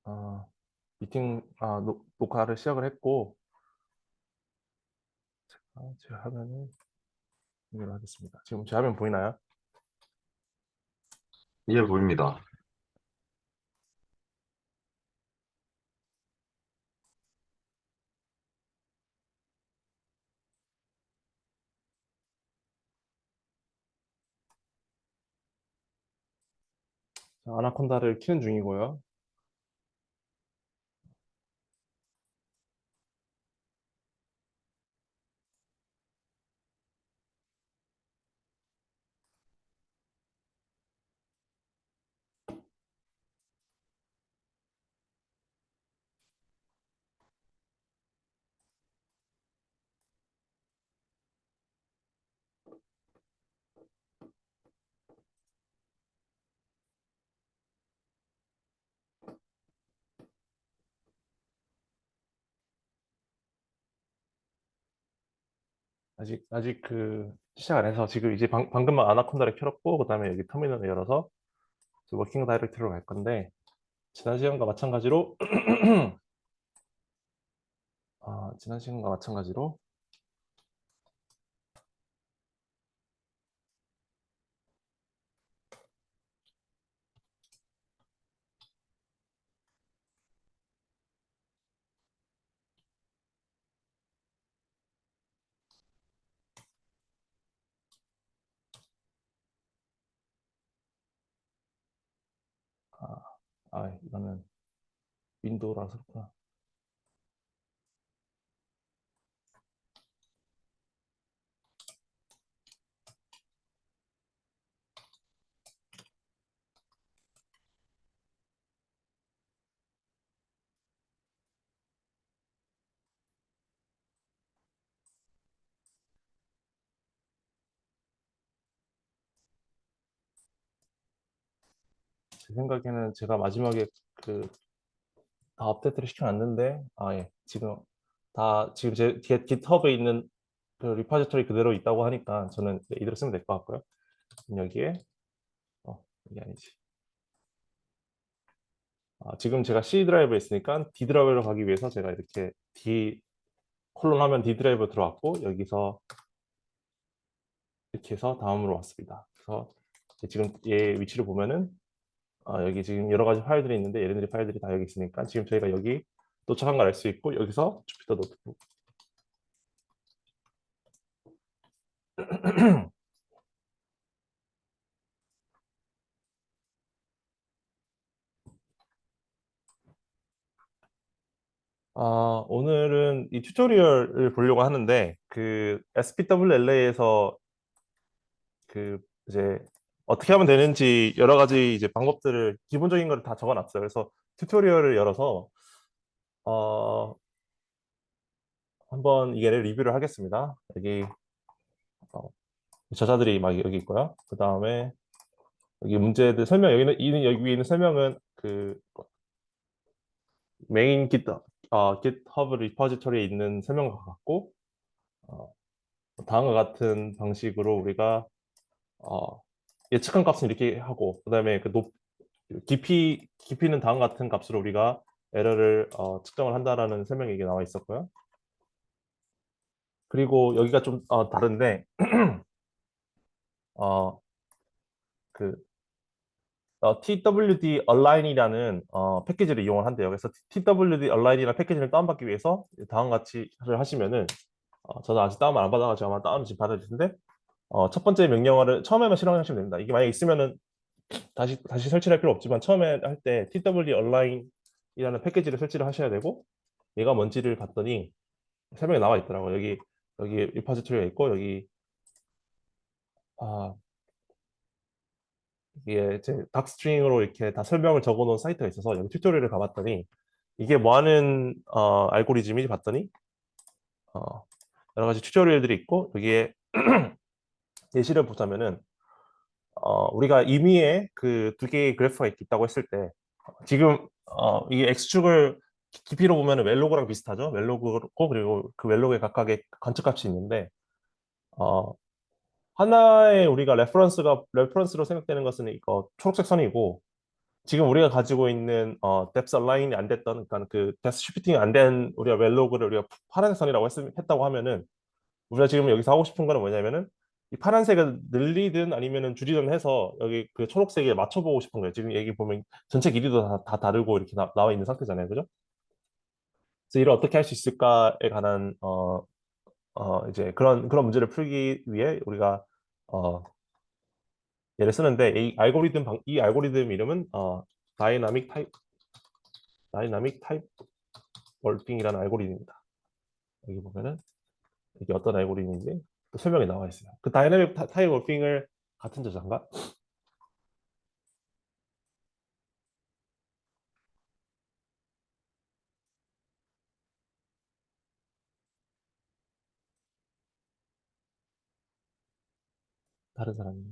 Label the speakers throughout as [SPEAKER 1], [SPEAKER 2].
[SPEAKER 1] 아, 녹화를 시작을 했고, 제 화면을 공유를 하겠습니다. 지금 제 화면 보이나요?
[SPEAKER 2] 예, 보입니다.
[SPEAKER 1] 자, 아나콘다를 키는 중이고요. 아직 시작 안 해서 지금 이제 방금만 아나콘다를 켜렸고, 그 다음에 여기 터미널을 열어서 워킹 다이렉트리로 갈 건데, 지난 시간과 마찬가지로, 지난 시간과 마찬가지로, 아, 이거는 윈도우라서 그렇구나. 제 생각에는 제가 마지막에 다 업데이트를 시켜놨는데, 예. 지금 제 GitHub에 있는 그 리포지토리 그대로 있다고 하니까 저는 이대로 쓰면 될 것 같고요. 그럼 여기에, 이게 아니지. 지금 제가 C 드라이브에 있으니까 D 드라이브로 가기 위해서 제가 이렇게 콜론 하면 D 드라이브 들어왔고, 여기서 이렇게 해서 다음으로 왔습니다. 그래서 지금 얘 위치를 보면은, 여기 지금 여러 가지 파일들이 있는데 얘네들이 파일들이 다 여기 있으니까 지금 저희가 여기 도착한 걸 알 수 있고, 여기서 주피터 노트북 오늘은 이 튜토리얼을 보려고 하는데, SPWLA에서 그 이제 어떻게 하면 되는지 여러 가지 이제 방법들을 기본적인 걸 다 적어놨어요. 그래서 튜토리얼을 열어서 어, 한번 이게 리뷰를 하겠습니다. 여기 어, 저자들이 막 여기 있고요. 그 다음에 여기 문제들 설명 여기 위에 있는 설명은 메인 GitHub 리포지토리에 있는 설명과 같고, 어, 다음과 같은 방식으로 우리가 어, 예측한 값은 이렇게 하고, 그다음에 깊이는 다음과 같은 값으로 우리가 에러를 측정을 한다라는 설명이 이게 나와 있었고요. 그리고 여기가 좀 다른데, 어, 그 TWD Align이라는 패키지를 이용을 한대요. 그래서 TWD Align이라는 패키지를 다운받기 위해서 다음과 같이를 하시면은, 저는 아직 다운을 안 받아가지고 아마 다운을 지금 받을 텐데, 첫 번째 명령어를 처음에만 실행하시면 됩니다. 이게 만약에 있으면은 다시 설치할 필요 없지만, 처음에 할 때 TWD Align이라는 패키지를 설치를 하셔야 되고, 얘가 뭔지를 봤더니 설명이 나와 있더라고요. 여기 리포지토리가 있고, 여기 아 이게 제 닥스트링으로 이렇게 다 설명을 적어 놓은 사이트가 있어서 여기 튜토리얼을 가봤더니, 이게 뭐 하는 알고리즘인지 봤더니 어, 여러 가지 튜토리얼들이 있고, 여기에 예시를 보자면은, 우리가 임의의 그 두 개의 그래프가 있다고 했을 때, 지금 이게 x축을 깊이로 보면 웰로그랑 비슷하죠. 웰로그고, 그리고 그 웰로그에 각각의 관측값이 있는데, 어, 하나의 우리가 레퍼런스로 생각되는 것은 이거 초록색 선이고, 지금 우리가 가지고 있는 depth align이 안 됐던, 그러니까 그 depth shifting이 안 된 우리가 웰로그를 우리가 파란색 선이라고 했다고 하면은 우리가 지금 여기서 하고 싶은 거는 뭐냐면은 이 파란색을 늘리든 아니면은 줄이든 해서 여기 그 초록색에 맞춰보고 싶은 거예요. 지금 여기 보면 전체 길이도 다 다르고 이렇게 나와 있는 상태잖아요. 그죠? 그래서 이를 어떻게 할 수 있을까에 관한 이제 그런 문제를 풀기 위해 우리가 어, 얘를 쓰는데 이 알고리즘 이름은 다이나믹 타입 다이나믹 타입 월핑이라는 알고리즘입니다. 여기 보면은 이게 어떤 알고리즘인지 또 설명이 나와 있어요. 그 다이나믹 타입 월핑을 같은 저자인가? 다른 사람이.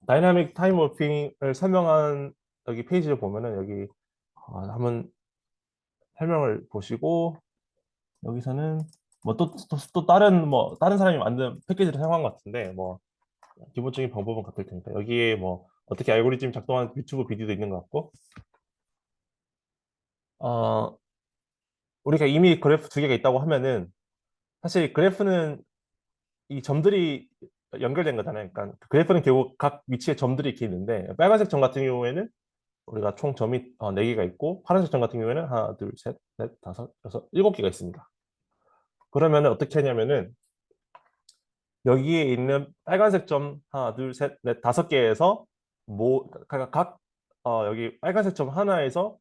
[SPEAKER 1] 다이나믹 타임 워핑을 설명한 여기 페이지를 보면은 여기 한번 설명을 보시고 여기서는 뭐 또 다른 뭐 다른 사람이 만든 패키지를 사용한 것 같은데 뭐 기본적인 방법은 같을 테니까 여기에 뭐 어떻게 알고리즘 작동하는 유튜브 비디오도 있는 것 같고 어 우리가 이미 그래프 두 개가 있다고 하면은 사실 그래프는 이 점들이 연결된 거잖아요. 그러니까 그 그래프는 결국 각 위치에 점들이 이렇게 있는데 빨간색 점 같은 경우에는 우리가 총 점이 4개가 있고 파란색 점 같은 경우에는 하나, 둘, 셋, 넷, 다섯, 여섯, 7개가 있습니다. 그러면은 어떻게 하냐면은 여기에 있는 빨간색 점 하나, 둘, 셋, 넷, 5개에서 여기 빨간색 점 하나에서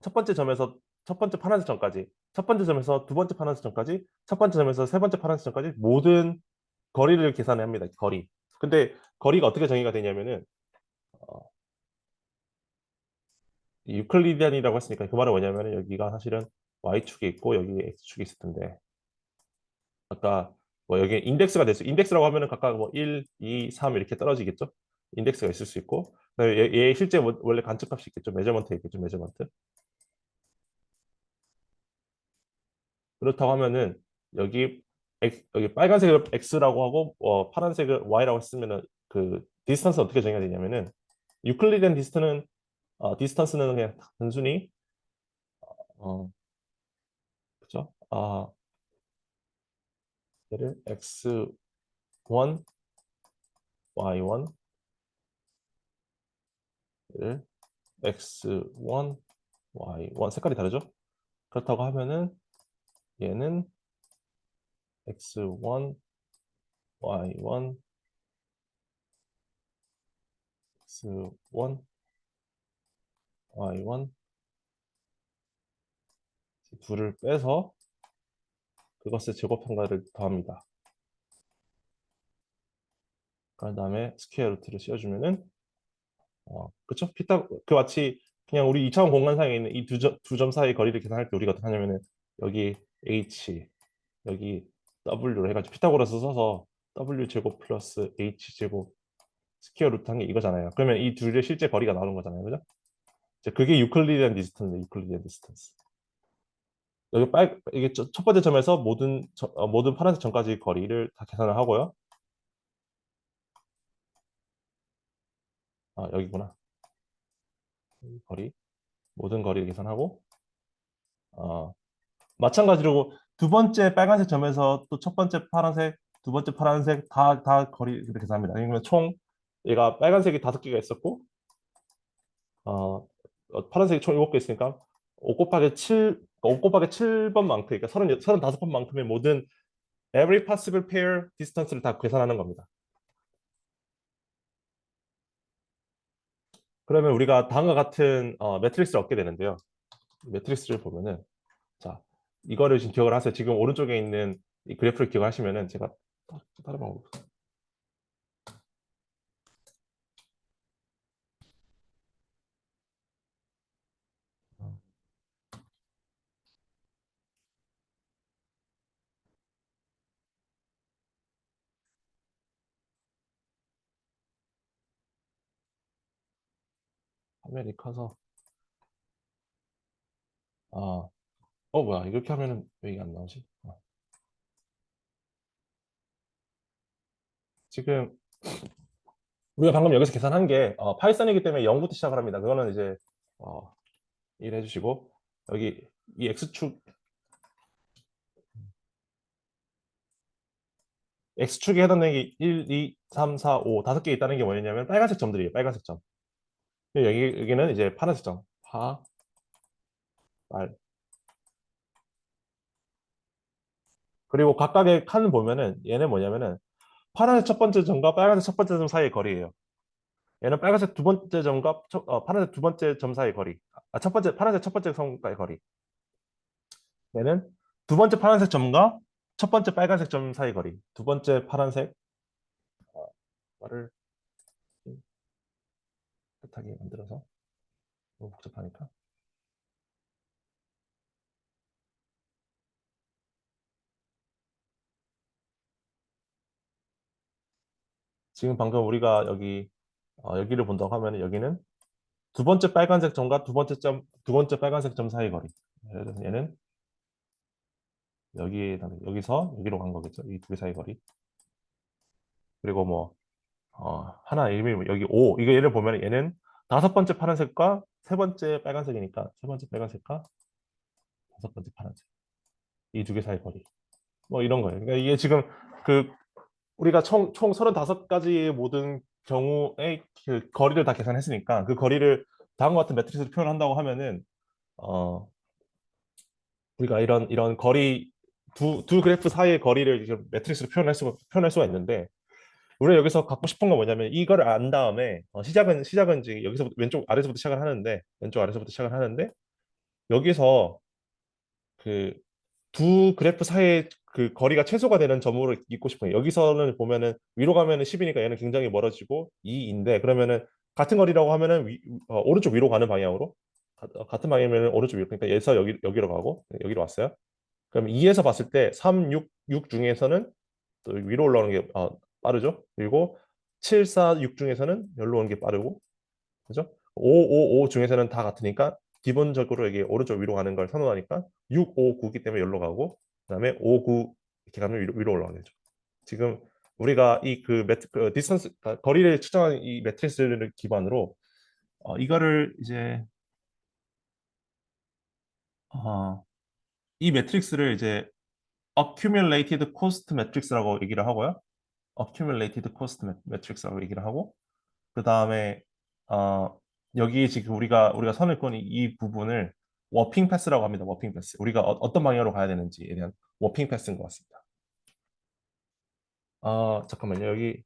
[SPEAKER 1] 첫 번째 점에서 첫 번째 파란색 점까지 첫 번째 점에서 두 번째 파란색 점까지 첫 번째 점에서 세 번째 파란색 점까지 모든 거리를 계산합니다. 거리. 근데 거리가 어떻게 정의가 되냐면은 어, 이 유클리디안이라고 했으니까 그 말은 뭐냐면은 여기가 사실은 y축에 있고 여기 x축에 있을 텐데 아까 뭐 여기 인덱스가 됐어요. 인덱스라고 하면은 각각 뭐 1, 2, 3 이렇게 떨어지겠죠. 인덱스가 있을 수 있고 그다음에 얘 실제 원래 관측값이 있겠죠. 메저먼트 있겠죠. 메저먼트. 그렇다고 하면은 여기 여기 빨간색을 x라고 하고 파란색을 y라고 했으면은 그 디스턴스 어떻게 정의가 되냐면은 유클리디안 디스턴스는 그냥 단순히 어 그죠? 얘를 x1, y1을 x1, y1 색깔이 다르죠? 그렇다고 하면은 얘는 x1, y1, x1, y1 둘을 빼서 그것의 제곱한 거를 더합니다. 그 다음에 스퀘어 루트를 씌워주면은 그쵸? 그 마치 그냥 우리 2차원 공간상에 있는 이 두 점 사이 거리를 계산할 때 우리가 어떻게 하냐면은 여기 h 여기 w로 해가지고 피타고라스 써서 w 제곱 플러스 h 제곱 스퀘어 루트 한 게 이거잖아요. 그러면 이 둘의 실제 거리가 나오는 거잖아요. 그죠? 이제 그게 유클리디안 디스턴스, 유클리디안 디스턴스. 이게 첫 번째 점에서 모든 파란색 점까지 거리를 다 계산을 하고요. 여기구나. 이 거리, 모든 거리를 계산하고, 어, 마찬가지로 두 번째 빨간색 점에서 또 첫 번째 파란색, 두 번째 파란색 다 거리를 계산합니다. 그러면 총 얘가 빨간색이 5개가 있었고, 파란색이 총 7개 있으니까 5 곱하기 7, 5 곱하기 7번만큼, 그러니까 35번만큼의 모든 every possible pair distance를 다 계산하는 겁니다. 그러면 우리가 다음과 같은 매트릭스를 얻게 되는데요. 매트릭스를 보면은 자 이거를 지금 기억을 하세요. 지금 오른쪽에 있는 이 그래프를 기억하시면은 제가 다른 방법 어, 화면이 커서 뭐야 이렇게 하면은 왜 이게 안 나오지? 지금 우리가 방금 여기서 계산한 게 파이썬이기 때문에 0부터 시작을 합니다. 그거는 이제 어, 일 해주시고 여기 이 X축에 해당되는 게 1, 2, 3, 4, 5 다섯 개 있다는 게 뭐냐면 빨간색 점들이에요. 빨간색 점. 여기는 이제 파란색 점. 파, 빨. 그리고 각각의 칸 보면은 얘는 뭐냐면은 파란색 첫 번째 점과 빨간색 첫 번째 점 사이의 거리예요. 얘는 빨간색 두 번째 점과 파란색 두 번째 점 사이의 거리. 첫 번째 파란색 첫 번째 점과의 거리. 얘는 두 번째 파란색 점과 첫 번째 빨간색 점 사이 거리. 두 번째 파란색 말을 깨끗하게 만들어서 너무 복잡하니까. 지금 방금 우리가 여기를 본다고 하면 여기는 두 번째 빨간색 점과 두 번째 빨간색 점 사이 거리. 예를 들어서 얘는 여기서 여기로 간 거겠죠. 이 두 개 사이 거리. 그리고 뭐 하나 이름이 여기 5. 이거 얘를 보면 얘는 다섯 번째 파란색과 세 번째 빨간색이니까 세 번째 빨간색과 다섯 번째 파란색. 이 두 개 사이 거리. 뭐 이런 거예요. 그러니까 이게 지금 그 우리가 총 35가지의 모든 경우의 그 거리를 다 계산했으니까 그 거리를 다음과 같은 매트리스로 표현한다고 하면은 어 우리가 이런 거리 두 그래프 사이의 거리를 지금 매트리스로 표현할 수가 있는데 우리가 여기서 갖고 싶은 건 뭐냐면 이걸 안 다음에 시작은 이제 여기서부터 왼쪽 아래서부터 시작을 하는데 왼쪽 아래서부터 시작을 하는데 여기서 그 두 그래프 사이의 그 거리가 최소가 되는 점으로 읽고 싶어요. 여기서는 보면은 위로 가면은 10이니까 얘는 굉장히 멀어지고 2인데 그러면은 같은 거리라고 하면은 오른쪽 위로 가는 방향으로 같은 방향이면 오른쪽 위로 그러니까 여기서 여기로 가고 여기로 왔어요. 그럼 2에서 봤을 때 3, 6 중에서는 또 위로 올라오는 게 빠르죠. 그리고 7, 4, 6 중에서는 여기로 오는 게 빠르고 그죠? 5, 5, 5 중에서는 다 같으니까 기본적으로 이게 오른쪽 위로 가는 걸 선호하니까 6, 5, 9기 때문에 여기로 가고 그다음에 5, 9 이렇게 가면 위로 올라가게 되죠. 지금 우리가 그 디스턴스 거리를 측정하는 이 매트리스를 기반으로 이거를 이제 어, 이 매트릭스를 이제 accumulated cost matrix라고 얘기를 하고요. accumulated cost matrix라고 얘기를 하고 그 다음에 여기 지금 우리가 선을 그은 이 부분을 워핑 패스라고 합니다. 워핑 패스. 우리가 떤 방향으로 가야 되는지에 대한 워핑 패스인 것 같습니다. 잠깐만요. 여기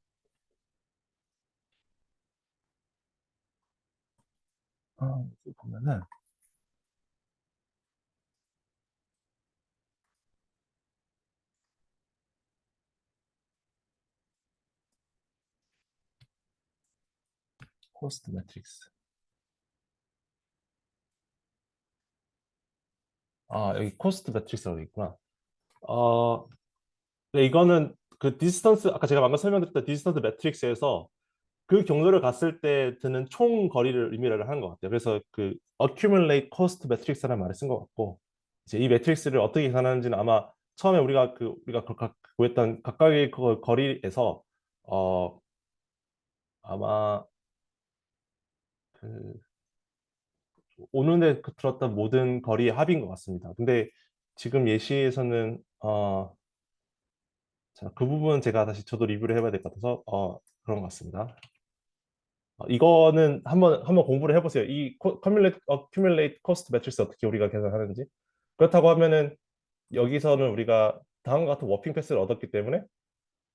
[SPEAKER 1] 여기 보면은 코스트 매트릭스. 여기 코스트 매트릭스라고 있구나. 네, 이거는 그 디스턴스 아까 제가 방금 설명드렸던 디스턴스 매트릭스에서 그 경로를 갔을 때 드는 총 거리를 의미를 하는 것 같아요. 그래서 그 accumulate cost matrix라는 말을 쓴 것 같고 이제 이 매트릭스를 어떻게 계산하는지는 아마 처음에 우리가 구했던 각각의 그 거리에서 어 아마 그 오는데 들었던 모든 거리의 합인 것 같습니다. 근데 지금 예시에서는 자, 그 부분은 제가 다시 저도 리뷰를 해봐야 될 것 같아서 그런 것 같습니다. 이거는 한번 공부를 해보세요. 이 accumulate cost matrix 어떻게 우리가 계산하는지. 그렇다고 하면은 여기서는 우리가 다음과 같은 워핑 패스를 얻었기 때문에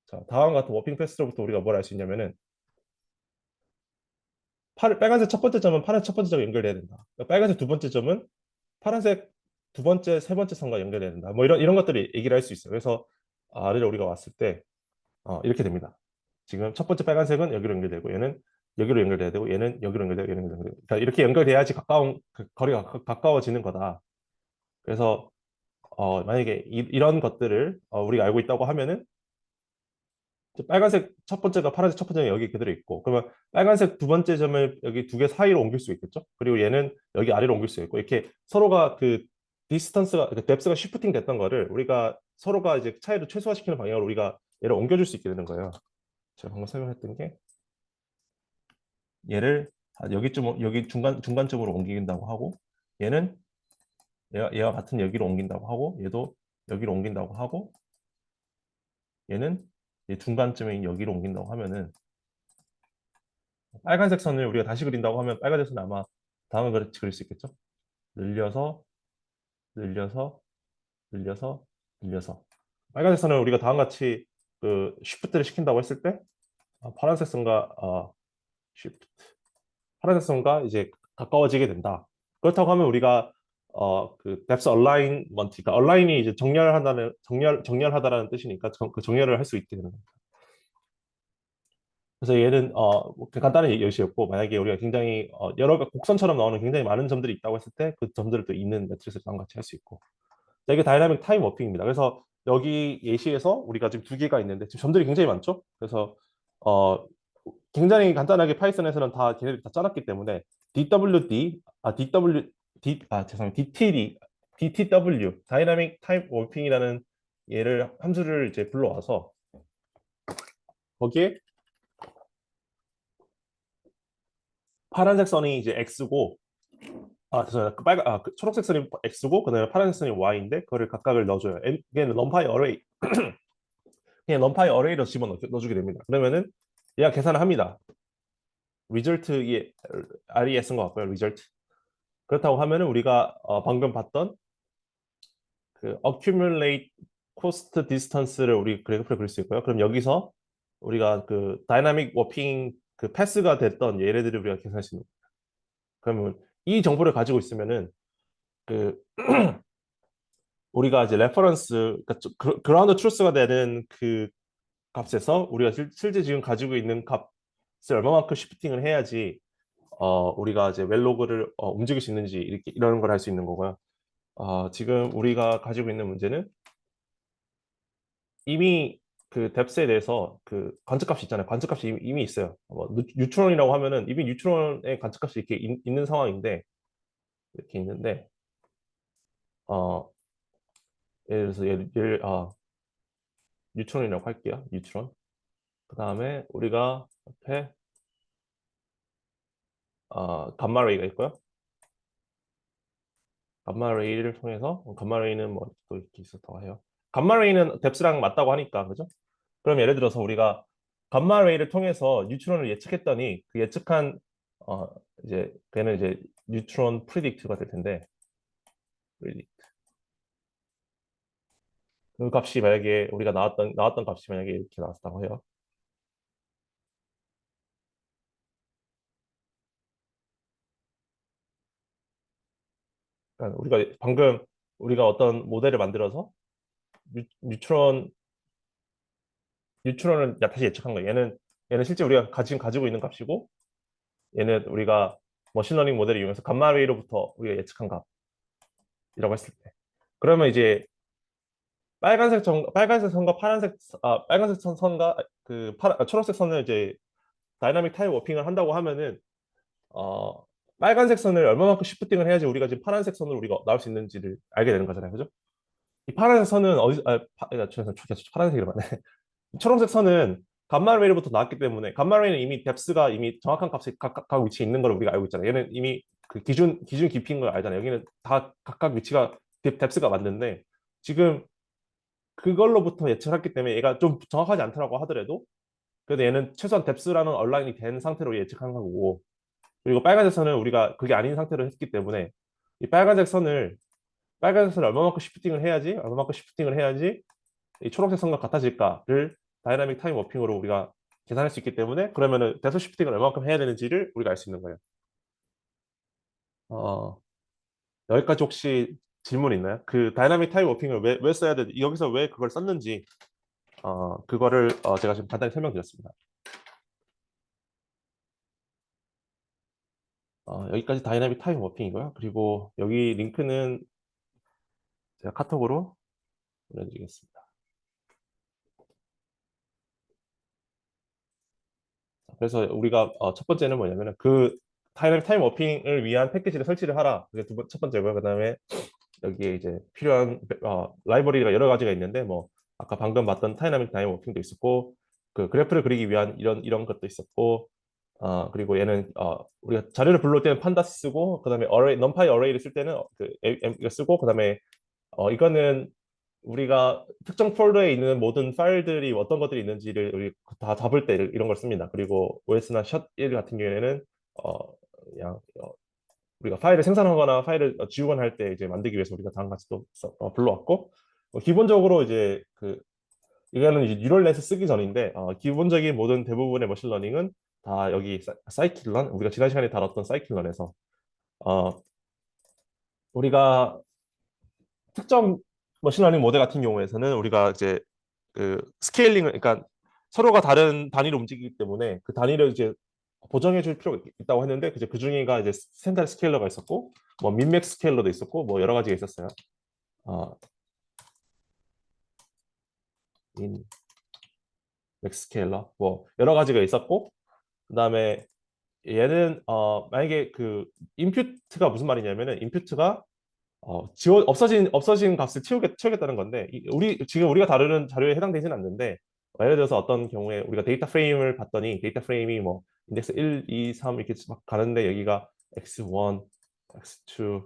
[SPEAKER 1] 자, 다음과 같은 워핑 패스로부터 우리가 뭘 알 수 있냐면은 빨간색 첫 번째 점은 파란색 첫 번째 점과 연결돼야 된다. 그러니까 빨간색 두 번째 점은 파란색 두 번째, 세 번째 선과 연결돼야 된다. 뭐 이런 것들을 얘기를 할 수 있어요. 그래서 아래를 우리가 왔을 때 이렇게 됩니다. 지금 첫 번째 빨간색은 여기로 연결되고 얘는 여기로 연결돼야 되고 얘는 여기로 연결되고 얘는 여기로 연결되고 그러니까 이렇게 연결돼야지 가까운 거리가 가까워지는 거다. 그래서 만약에 런 것들을 우리가 알고 있다고 하면은 빨간색 첫 번째가 파란색 첫 번째가 여기 그대로 있고 그러면 빨간색 두 번째 점을 여기 두 개 사이로 옮길 수 있겠죠? 그리고 얘는 여기 아래로 옮길 수 있고 이렇게 서로가 그 디스턴스가 그 뎁스가 쉬프팅 됐던 거를 우리가 서로가 이제 차이를 최소화시키는 방향으로 우리가 얘를 옮겨줄 수 있게 되는 거예요. 제가 방금 설명했던 게 얘를 여기쯤 여기 중간쯤으로 옮긴다고 하고 얘는 얘와 같은 여기로 옮긴다고 하고 얘도 여기로 옮긴다고 하고 얘는 얘 중간쯤에 여기로 옮긴다고 하면은 빨간색 선을 우리가 다시 그린다고 하면 빨간색 선은 아마 다음에 그릴 수 있겠죠? 늘려서 늘려서 늘려서 늘려서 빨간색 선을 우리가 다음과 같이 그 쉬프트를 시킨다고 했을 때 파란색 선과 쉬프트 파란색 선과 이제 가까워지게 된다. 그렇다고 하면 우리가 그 depth alignment, 그러니까 align이 이제 정렬하다라는 뜻이니까 그 정렬을 할 수 있게 되는 겁니다. 그래서 얘는 뭐 간단한 예시였고 만약에 우리가 굉장히 여러 곡선처럼 나오는 굉장히 많은 점들이 있다고 했을 때 그 점들을 또 있는 매트리스를 같이 할 수 있고 자, 이게 다이나믹 타임 워핑입니다. 그래서 여기 예시에서 우리가 지금 두 개가 있는데 지금 점들이 굉장히 많죠. 그래서 어, 굉장히 간단하게 파이썬에서는 다 걔네들이 다 짜놨기 때문에 DWD 죄송합니다. DTW 다이나믹 타임 워핑이라는 얘를 함수를 이제 불러와서 거기에 파란색 선이 이제 x고 죄송합니다. 그 초록색 선이 x고 그다음에 파란색 선이 y인데 그거를 각각을 넣어줘요. 얘는 럼파이 어레이 그냥 럼파이 어레이로 넣어주게 됩니다. 그러면은 얘가 계산을 합니다. 리절트에 RE 쓴 것 같고요. 리절트. 그렇다고 하면은 우리가 방금 봤던 그 accumulate cost distance를 우리 그래프를 그릴 수 있고요. 그럼 여기서 우리가 그 다이나믹 워핑 그 패스가 됐던 얘네들을 우리가 계산할 수 있는 거예요. 그러면 이 정보를 가지고 있으면은 그 우리가 이제 레퍼런스 그러니까 그라운드 트루스가 되는 그 값에서 우리가 실제 지금 가지고 있는 값을 얼마만큼 시프팅을 해야지 우리가 이제 웰로그를 움직일 수 있는지 이렇게 이런 걸 할 수 있는 거고요. 지금 우리가 가지고 있는 문제는 이미 그 뎁스에 대해서 그 관측값이 있잖아요. 관측값이 이미 있어요. 뭐 뉴트론이라고 하면은 이미 뉴트론의 관측값이 이렇게 있는 상황인데 이렇게 있는데 어 예를 들어서 뉴트론이라고 할게요. 뉴트론. 그 다음에 우리가 옆에 감마레이가 있고요. 감마레이를 통해서 감마레이는 뭐 또 이렇게 있었다고 해요. 감마레이는 뎁스랑 맞다고 하니까 그죠? 그럼 예를 들어서 우리가 감마레이를 통해서 뉴트론을 예측했더니 그 예측한 어 이제 걔는 이제 뉴트론 프리딕트가 될 텐데 predict. 그 값이 만약에 우리가 나왔던 값이 만약에 이렇게 나왔다고 해요. 그러니까 우리가 방금 우리가 어떤 모델을 만들어서 뉴트론 뉴트론을 다시 예측한 거예요. 얘는 실제 우리가 지금 가지고 있는 값이고 얘는 우리가 머신러닝 모델을 이용해서 감마레이로부터 우리가 예측한 값이라고 했을 때 그러면 이제 빨간색 선과 빨간색 선과 초록색 선을 이제 다이나믹 타임 워핑을 한다고 하면은 어 빨간색 선을 얼마만큼 시프팅을 해야지 우리가 지금 파란색 선을 우리가 나올 수 있는지를 알게 되는 거잖아요, 그죠? 이 파란색 선은 죄송해요, 파란색이라고 하네. 초록색 선은 감마레이로부터 나왔기 때문에 감마레이는 이미 뎁스가 이미 정확한 값이 각 위치에 있는 걸 우리가 알고 있잖아요. 얘는 이미 그 기준 깊이인 걸 알잖아요. 여기는 다 각각 위치가 뎁스가 맞는데 지금 그걸로부터 예측했기 때문에 얘가 좀 정확하지 않더라고 하더라도 그래도 얘는 최소한 뎁스라는 얼라인이 된 상태로 예측한 거고 그리고 빨간색 선은 우리가 그게 아닌 상태로 했기 때문에 이 빨간색 선을 얼마만큼 시프팅을 해야지 이 초록색 선과 같아질까를 다이나믹 타임 워핑으로 우리가 계산할 수 있기 때문에 그러면은 대소 시프팅을 얼마만큼 해야 되는지를 우리가 알 수 있는 거예요. 어, 여기까지 혹시 질문 있나요? 그 다이나믹 타임 워핑을 왜 써야 돼? 여기서 왜 그걸 썼는지 그거를 제가 지금 간단히 설명드렸습니다. 여기까지 다이나믹 타임 워핑이고요. 그리고 여기 링크는 제가 카톡으로 보내드리겠습니다. 그래서 우리가 첫 번째는 뭐냐면은 그 다이나믹 타임 워핑을 위한 패키지를 설치를 하라. 그게 첫 번째고요. 그다음에 여기에 이제 필요한 라이브러리가 여러 가지가 있는데 뭐 아까 방금 봤던 다이나믹 타임 워킹도 있었고 그 그래프를 그리기 위한 이런 것도 있었고 그리고 얘는 우리가 자료를 불러올 때는 판다스 쓰고 그다음에 어레이 넘파이 어레이를 쓸 때는 이거 쓰고 그다음에 이거는 우리가 특정 폴더에 있는 모든 파일들이 어떤 것들이 있는지를 우리 다 잡을 때 이런 걸 씁니다. 그리고 OS나 샷1 같은 경우에는 그냥 우리가 파일을 생산하거나 파일을 지우거나 할 때 이제 만들기 위해서 우리가 다음 같이 또 불러왔고 기본적으로 이제 이거는 이제 뉴럴넷을 쓰기 전인데 기본적인 모든 대부분의 머신러닝은 다 여기 사이클런 우리가 지난 시간에 다뤘던 사이클런에서 어, 우리가 특정 머신러닝 모델 같은 경우에서는 우리가 이제 스케일링을 그러니까 서로가 다른 단위로 움직이기 때문에 그 단위를 이제 보정해 줄 필요가 있다고 했는데 그 중에가 이제 센트럴 스케일러가 있었고 뭐 민맥스 스케일러도 있었고 뭐 여러 가지가 있었어요. 어, 민 맥스 스케일러 뭐 여러 가지가 있었고 그다음에 얘는 만약에 인퓨트가 무슨 말이냐면은 인퓨트가 지워 없어진 값을 채우겠다는 건데 지금 우리가 다루는 자료에 해당되지는 않는데 예를 들어서 어떤 경우에 우리가 데이터 프레임을 봤더니 데이터 프레임이 뭐 인덱스 1, 2, 3 이렇게 막 가는데 여기가 x1, x2,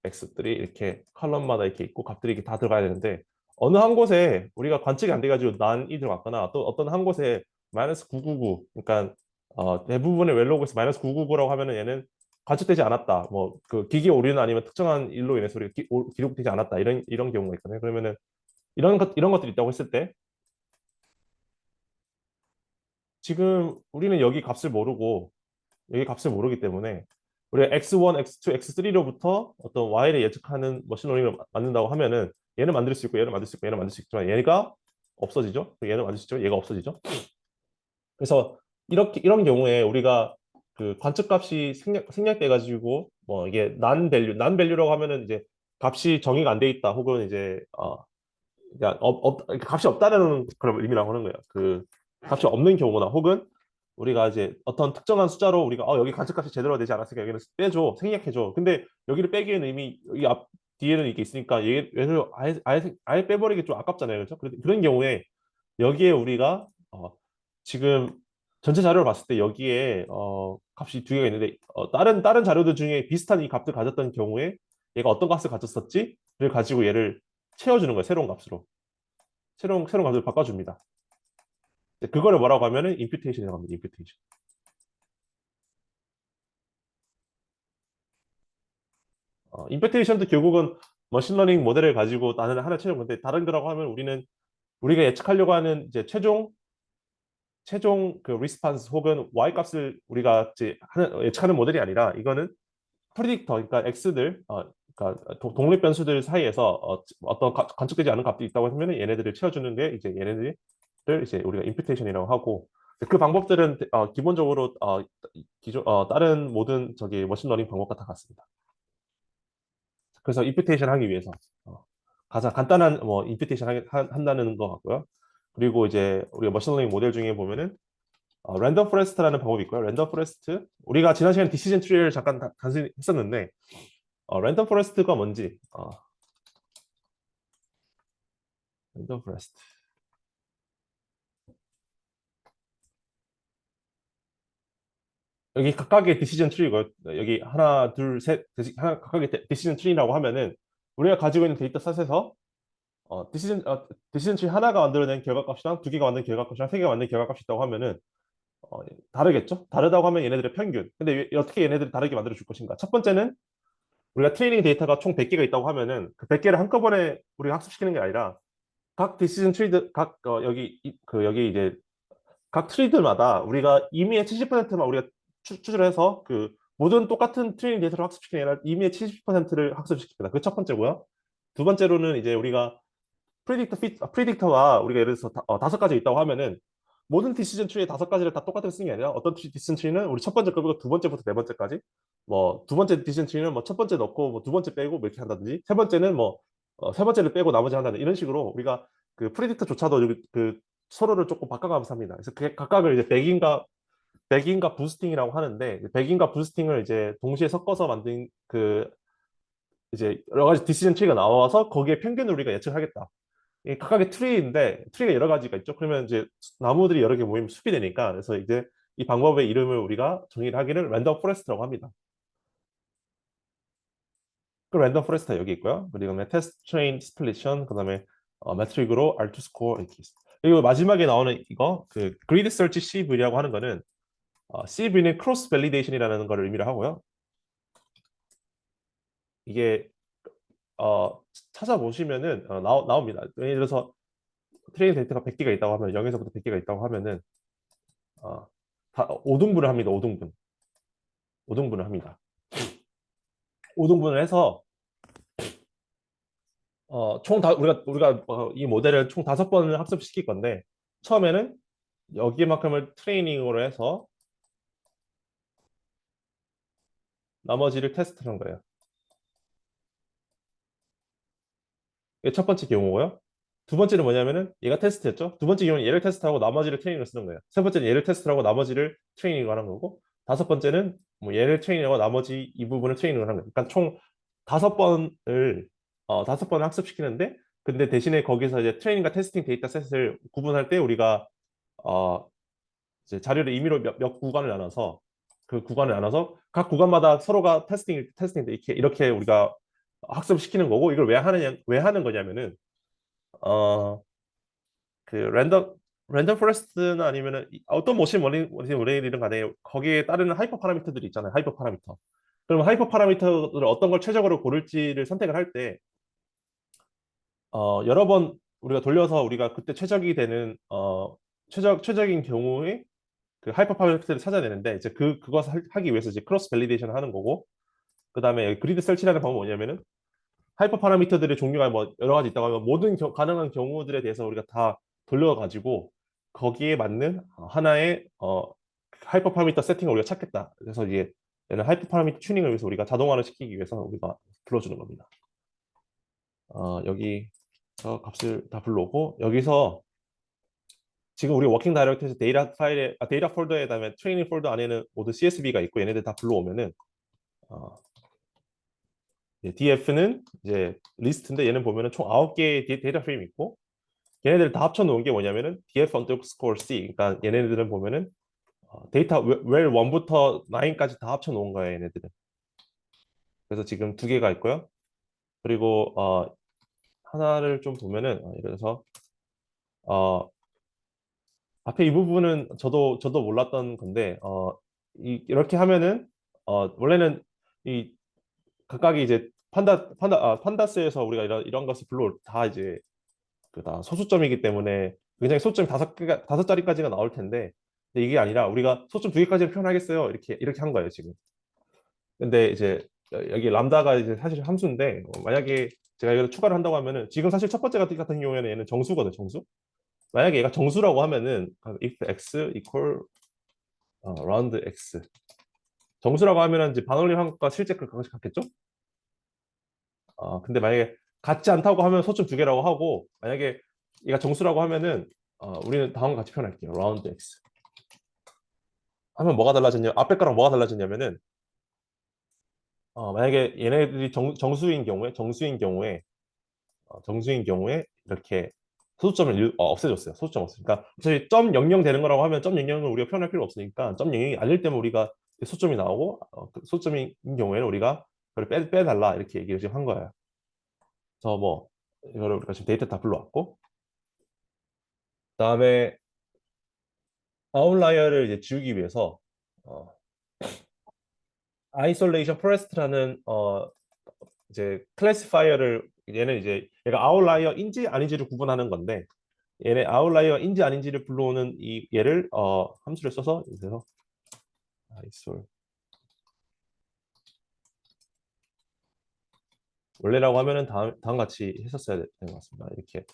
[SPEAKER 1] x3 이렇게 컬럼마다 이렇게 있고 값들이 이렇게 다 들어가야 되는데 어느 한 곳에 우리가 관측이 안 돼가지고 난이 들어갔거나 또 어떤 한 곳에 마이너스 999 그러니까 대부분의 웰로그에서 마이너스 999라고 하면은 얘는 관측되지 않았다. 뭐 그 기기 오류나 아니면 특정한 일로 인해서 우리가 기록되지 않았다. 이런 경우가 있거든요. 그러면은 이런 것들이 있다고 했을 때 지금 우리는 여기 값을 모르고 여기 값을 모르기 때문에 우리가 x1, x2, x3로부터 어떤 y를 예측하는 머신러닝을 만든다고 하면은 얘는 만들 수 있고 얘는 만들 수 있고 얘는 만들 수 있지만 얘가 없어지죠. 얘는 만들 수 있지만 얘가 없어지죠. 그래서 이런 경우에 우리가 관측값이 생략돼 가지고 뭐 이게 난 밸류라고 하면은 이제 값이 정의가 안 돼 있다 혹은 이제 그러니까 값이 없다는 그런 의미라고 하는 거예요. 값이 없는 경우나 혹은 우리가 이제 어떤 특정한 숫자로 우리가 여기 관측값이 제대로 되지 않았으니까 여기는 빼줘, 생략해줘. 근데 여기를 빼기에는 이미 여기 앞 뒤에는 이게 있으니까 얘를 아예 빼버리기 좀 아깝잖아요, 그렇죠? 그런 경우에 여기에 우리가 지금 전체 자료를 봤을 때 여기에 값이 두 개가 있는데 다른 자료들 중에 비슷한 이 값을 가졌던 경우에 얘가 어떤 값을 가졌었지를 가지고 얘를 채워주는 거예요, 새로운 값으로. 새로운 값을 바꿔줍니다. 그거를 뭐라고 하면은 임퓨테이션이라고 합니다. 임퓨테이션. 임퓨테이션도 결국은 머신러닝 모델을 가지고 나는 하나 채우는 건데 다른 거라고 하면 우리가 예측하려고 하는 이제 최종 리스판스 혹은 y 값을 우리가 이제 예측하는 모델이 아니라 이거는 프리딕터 그러니까 x들 그러니까 독립 변수들 사이에서 어떤 관측되지 않은 값들이 있다고 하면 얘네들을 채워주는 게 이제 얘네들을 이제 우리가 임퓨테이션이라고 하고 그 방법들은 기본적으로 다른 모든 머신러닝 방법과 다 같습니다. 그래서 임퓨테이션 하기 위해서 가장 간단한 뭐 임퓨테이션 한다는 거 같고요. 그리고 이제 우리가 머신러닝 모델 중에 보면은 랜덤 포레스트라는 방법이 있고요. 랜덤 포레스트 우리가 지난 시간에 디시전 트리를 잠깐 단순히 했었는데 랜덤 포레스트가 뭔지 랜덤 포레스트 여기 각각의 디시전 트리고 여기 하나 둘셋 하나 각각의 디시전 트리라고 하면은 우리가 가지고 있는 데이터 셋에서 디시전 트리 하나가 만들어낸 결과값이랑 두 개가 만든 결과값이랑 세 개가 만든 결과값이 있다고 하면은 다르겠죠? 다르다고 하면 얘네들의 평균. 근데 어떻게 얘네들이 다르게 만들어 줄 것인가? 첫 번째는 우리가 트레이닝 데이터가 총 100개가 있다고 하면은 그 100개를 한꺼번에 우리가 학습시키는 게 아니라 각 디시전 트리드 여기 이제 각 트리들마다 우리가 임의의 70%만 우리가 추출을 해서 모든 똑같은 트레이닝 데이터를 학습시키는 게 아니라 임의의 70%를 학습시킵니다. 그 첫 번째고요. 두 번째로는 이제 우리가 프리딕터가 우리가 예를 들어서 다섯 가지 있다고 하면은 모든 디시전 트리의 다섯 가지를 다 똑같이 쓰는 게 아니라 어떤 디시전 트리는 우리 첫 번째 거고 두 번째부터 네 번째까지 뭐 두 번째 디시전 트리는 뭐 첫 번째 넣고 뭐 두 번째 빼고 뭐 이렇게 한다든지 세 번째는 뭐 세 번째를 빼고 나머지 한다든지 이런 식으로 우리가 프리딕터조차도 서로를 조금 바꿔가면서 합니다. 그래서 각각을 이제 백인과 부스팅이라고 하는데 백인과 부스팅을 이제 동시에 섞어서 만든 이제 여러 가지 디시전 트리가 나와서 거기에 평균을 우리가 예측하겠다. 이 각각의 트리인데 트리가 여러 가지가 있죠. 그러면 이제 나무들이 여러 개 모이면 숲이 되니까 그래서 이제 이 방법의 이름을 우리가 정의를 하기를 랜덤 포레스트라고 합니다. 그 랜덤 포레스트 여기 있고요. 그리고 테스트 트레인 스플리션 그다음에 매트릭으로 R2 스코어 이렇게 있습니다. 그리고 마지막에 나오는 이거 그 그리드 서치 CV라고 하는 거는 CV는 크로스 밸리데이션이라는 거를 의미를 하고요. 이게 찾아보시면은 나옵니다. 예를 들어서 트레이닝 데이터가 100개가 있다고 하면 0에서부터 100개가 있다고 하면은 다 5등분을 합니다. 5등분을 합니다. 5등분을 해서 총 다 우리가 이 모델을 총 5번을 학습시킬 건데 처음에는 여기만큼을 트레이닝으로 해서 나머지를 테스트하는 거예요. 이게 첫 번째 경우고요. 두 번째는 뭐냐면은 얘가 테스트였죠. 두 번째 경우는 얘를 테스트하고 나머지를 트레이닝을 쓰는 거예요. 세 번째는 얘를 테스트하고 나머지를 트레이닝을 하는 거고 다섯 번째는 뭐 얘를 트레이닝하고 나머지 이 부분을 트레이닝을 하는 거예요. 그러니까 총 5번을 학습시키는데 근데 대신에 거기서 이제 트레이닝과 테스팅 데이터셋을 구분할 때 우리가 어, 이제 자료를 임의로 몇 구간을 나눠서 그 구간을 나눠서 각 구간마다 서로가 테스팅 이렇게 우리가 학습시키는 거고 이걸 왜 하는 거냐면은 어, 그 랜덤 포레스트나 아니면은 어떤 모델이든 간에 거기에 따르는 하이퍼 파라미터들이 있잖아요. 하이퍼 파라미터. 그럼 하이퍼 파라미터를 어떤 걸 최적으로 고를지를 선택을 할 때 여러 번 우리가 돌려서 우리가 그때 최적이 되는 최적인 경우에 그 하이퍼 파라미터를 찾아내는데 이제 그것을 하기 위해서 이제 크로스 밸리데이션을 하는 거고 그다음에 그리드 설치라는 방법은 뭐냐면은 하이퍼 파라미터들의 종류가 뭐 여러 가지 있다고 하면 모든 가능한 경우들에 대해서 우리가 다 돌려가지고 거기에 맞는 하나의 하이퍼 파라미터 세팅을 우리가 찾겠다. 그래서 이제 얘는 하이퍼 파라미터 튜닝을 위해서 우리가 자동화를 시키기 위해서 우리가 불러주는 겁니다. 여기서 값을 다 불러오고 여기서 지금 우리 워킹 다이렉트에서 데이터 폴더에 다음에 트레이닝 폴더 안에는 모두 CSV가 있고 얘네들 다 불러오면은 DF는 이제 리스트인데 얘는 보면은 총 9개의 데이터 프레임이 있고 얘네들 다 합쳐 놓은 게 뭐냐면은 df underscore c 그러니까 얘네들은 보면은 데이터 웰 1부터 9까지 다 합쳐 놓은 거예요 얘네들은. 그래서 지금 두 개가 있고요. 그리고 하나를 좀 보면은 예를 들어서 어, 앞에 이 부분은 저도 몰랐던 건데 이렇게 하면은 원래는 이 각각이 이제 판다스에서 우리가 이런 것을 불러 다 이제 그다 소수점이기 때문에 굉장히 소수점이 다섯 자리까지가 나올 텐데 근데 이게 아니라 우리가 소수점 두 개까지는 표현하겠어요 이렇게 한 거예요 지금. 근데 이제 여기 람다가 이제 사실 함수인데 만약에 제가 이걸 추가를 한다고 하면은 지금 사실 첫 번째 같은 경우에는 얘는 정수거든 정수. 만약에 얘가 정수라고 하면은 if x equal round x 정수라고 하면은 이제 반올림 한것과 실제 그 같겠죠? 근데 만약에 같지 않다고 하면 소점 두 개라고 하고 만약에 얘가 정수라고 하면은 우리는 다음과 같이 표현할게요. round x 하면 뭐가 달라졌냐? 앞에 거랑 뭐가 달라졌냐면은 만약에 얘네들이 정수인 경우에 이렇게 소수점을 없애줬어요. 소수점 없애. 그러니까 사실 점 00 되는 거라고 하면 점 00을 우리가 표현할 필요 없으니까 점 00이 아닐 때면 우리가 소점이 나오고 그 소점인 경우에는 우리가 그걸 빼달라 이렇게 얘기를 지금 한 거예요. 그래서 뭐 이거를 우리가 지금 데이터 다 불러왔고 그다음에 아웃라이어를 이제 지우기 위해서 아이솔레이션 포레스트라는 이제 클래시파이어를 얘는 이제 얘가 아웃라이어인지 아닌지를 구분하는 건데 얘네 아웃라이어인지 아닌지를 불러오는 이 얘를 함수를 써서 그래서 아이솔 원래라고 하면은 다음 같이 했었어야 되는 것 같습니다. 이렇게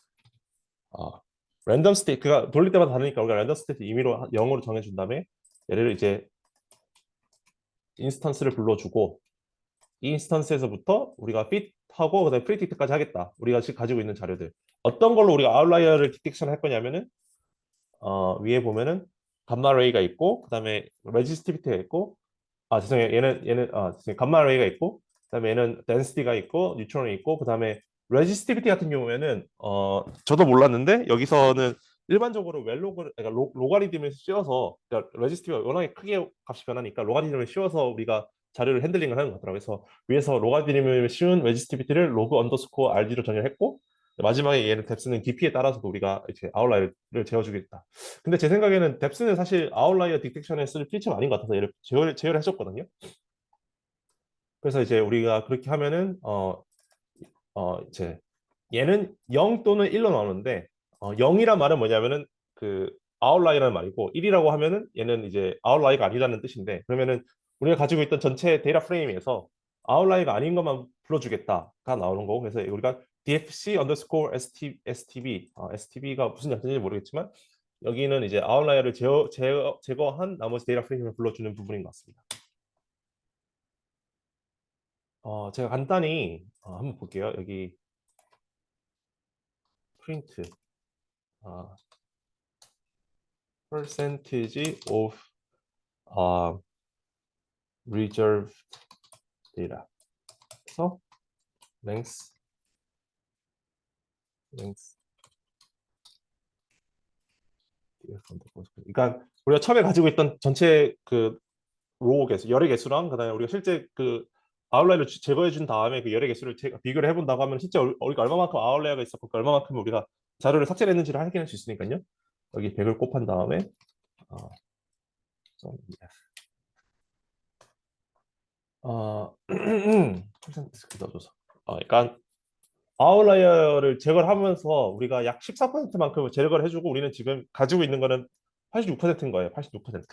[SPEAKER 1] 랜덤 스테이트 그가 돌릴 때마다 다르니까 우리가 랜덤 스테이트 임의로 0으로 정해준 다음에 얘를 이제 인스턴스를 불러주고 이 인스턴스에서부터 우리가 fit하고 그다음에 predict까지 하겠다. 우리가 지금 가지고 있는 자료들 어떤 걸로 우리가 아웃라이어를 디텍션 할 거냐면은 위에 보면은 감마 레이가 있고 그다음에 레지스티비티가 있고 죄송해요. 얘는 죄송해요. 감마 레이가 있고 그다음에 얘는 덴시티가 있고 뉴트론이 있고 그다음에 레지스티비티 같은 경우에는 저도 몰랐는데 여기서는 일반적으로 그러니까 로가리즘을 씌워서 그러니까 레지스티브가 워낙에 크게 값이 변하니까 로가리즘을 씌워서 우리가 자료를 핸들링을 하는 것 같더라고요. 그래서 위에서 로가리즘을 씌운 레지스티비티를 로그 언더스코어 RD로 정의했고 마지막에 얘는 뎁스는 깊이에 따라서도 우리가 이제 아웃라이어를 재워주겠다. 근데 제 생각에는 뎁스는 사실 아웃라이어 디텍션에 쓸 필체가 아닌 것 같아서 얘를 제어를 해줬거든요. 그래서 이제 우리가 그렇게 하면은 이제 얘는 0 또는 1로 나오는데 0이란 말은 뭐냐면은 그 아웃라이어라는 말이고 1이라고 하면은 얘는 이제 아웃라이어가 아니라는 뜻인데 그러면은 우리가 가지고 있던 전체 데이터 프레임에서 아웃라이어가 아닌 것만 불러주겠다가 나오는 거고 그래서 우리가 dfc underscore stb stb가 무슨 약자인지 모르겠지만 여기는 이제 아웃라이어를 제거한 나머지 데이터 프레임을 불러주는 부분인 것 같습니다. 제가 간단히 한번 볼게요. 여기 프린트 아, percentage of reserved data. 그래서 length, length. 그러니까 우리가 처음에 가지고 있던 전체 그 로우 개수, 열의 개수랑 그다음에 우리가 실제 그 아웃라이어를 제거해 준 다음에 그 열의 개수를 비교를 해본다고 하면 실제 우리가 얼마만큼 아웃라이어가 있었고 얼마만큼 우리가 자료를 삭제했는지를 확인할 수 있으니까요. 여기 100을 곱한 다음에 어, 좀, 퍼센트 넣어줘서 그러니까 아웃라이어를 제거를 하면서 우리가 약 14%만큼을 제거를 해주고 우리는 지금 가지고 있는 거는 86%인 거예요. 86%.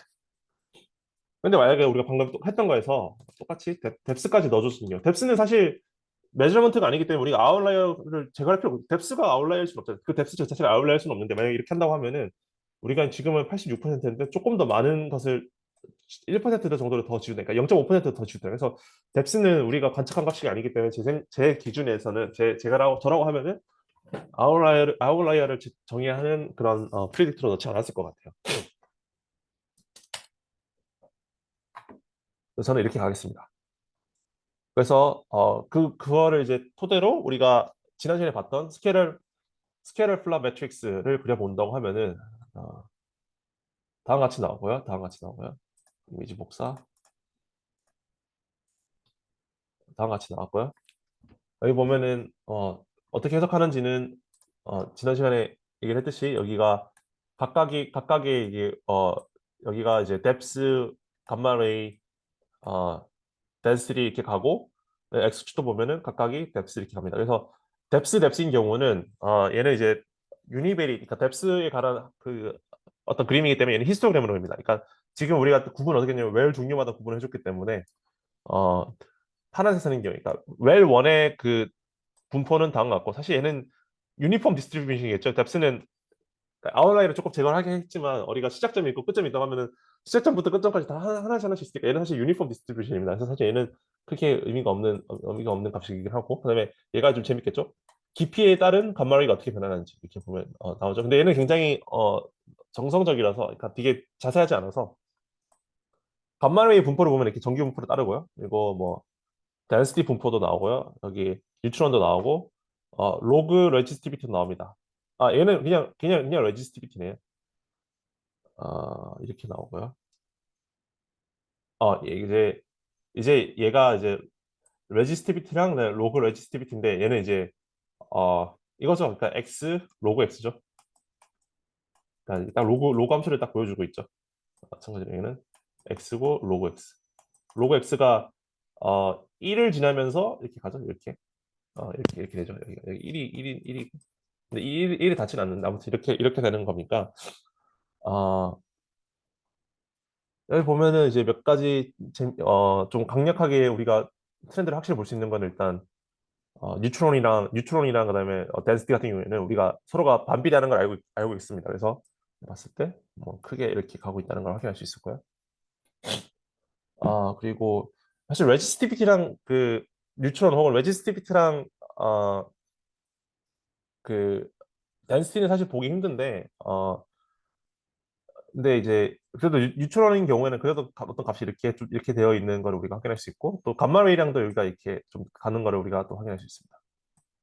[SPEAKER 1] 근데 만약에 우리가 방금 했던 거에서 똑같이 뎁스까지 넣어줬으면요. 뎁스는 사실 메저먼트가 아니기 때문에 우리가 아웃라이어를 제거할 필요 없고 뎁스가 아웃라이어일 수는 없잖아요. 그 뎁스 자체가 아웃라이어일 수는 없는데 만약에 이렇게 한다고 하면은 우리가 지금은 86%인데 조금 더 많은 것을 1% 정도를 더 지우니까 0.5%더 지우다. 그래서 뎁스는 우리가 관측한 값이 아니기 때문에 제 기준에서는 저라고 하면은 아웃라이어를 정의하는 그런 프리딕트로 넣지 않았을 것 같아요. 그래서 저는 이렇게 가겠습니다. 그래서 그거를 이제 토대로 우리가 지난 시간에 봤던 스케일러 플랫 매트릭스를 그려본다고 하면은 어, 다음 같이 나오고요. 다음 같이 나오고요. 이미지 복사 다음 같이 나왔고요. 여기 보면은 어떻게 해석하는지는 지난 시간에 얘기를 했듯이 여기가 각각의 이게 여기가 이제 depth, gamma ray, density 이렇게 가고 x축도 보면은 각각이 depth 이렇게 갑니다. 그래서 depth인 경우는 얘는 이제 유니베리 그러니까 depth에 관한 그 어떤 그림이기 때문에 얘는 히스토그램으로 봅니다. 그러니까 지금 우리가 구분 어떻게 했냐면 웰 종류마다 구분을 해줬기 때문에 어, 파란색 선인 경우, 그러니까 웰 원의 그 분포는 다음과 같고 사실 얘는 유니폼 디스트리뷰션이겠죠. 뎁스는 아웃라이어를 조금 제거를 하긴 했지만 우리가 시작점이 있고 끝점이 있다고 하면은 시작점부터 끝점까지 다 하나씩 있으니까 얘는 사실 유니폼 디스트리뷰션입니다. 그래서 사실 얘는 크게 의미가 없는 값이긴 하고 그다음에 얘가 좀 재밌겠죠. 깊이에 따른 감마리가 어떻게 변하는지 이렇게 보면 나오죠. 근데 얘는 굉장히 정성적이라서 그러니까 되게 자세하지 않아서 감마리 분포를 보면 이렇게 정규 분포를 따르고요. 그리고 뭐 density 분포도 나오고요. 여기 뉴트론도 나오고 로그 레지스티비티도 나옵니다. 얘는 그냥 레지스티비티네요. 이렇게 나오고요. 이제 얘가 이제 레지스티비티랑 로그 레지스티비티인데 얘는 이제 이거죠. 그러니까 x 로그 x죠. 그러니까 딱 로그 함수를 딱 보여주고 있죠. 마찬가지로 얘는 x고 로그 x. 로그 x가 1을 지나면서 이렇게 가죠. 이렇게 되죠. 여기 1이 근데 일이 닿지는 않는데 아무튼 이렇게 되는 거니까 아 여기 보면은 이제 몇 가지 좀 강력하게 우리가 트렌드를 확실히 볼 수 있는 건 일단 뉴트론이랑 그다음에 덴시티 같은 경우에는 우리가 서로가 반비례하는 걸 알고 있습니다. 그래서 봤을 때 뭐 크게 이렇게 가고 있다는 걸 확인할 수 있을 거예요. 그리고 사실 레지스티비티랑 그 뉴트론 혹은 레지스티비티랑 그 덴시티는 사실 보기 힘든데 근데 이제 그래도 유출원인 경우에는 그래도 어떤 값이 이렇게 되어 있는 걸 우리가 확인할 수 있고 또 감마 레이랑도 여기가 이렇게 좀 가는 거를 우리가 또 확인할 수 있습니다.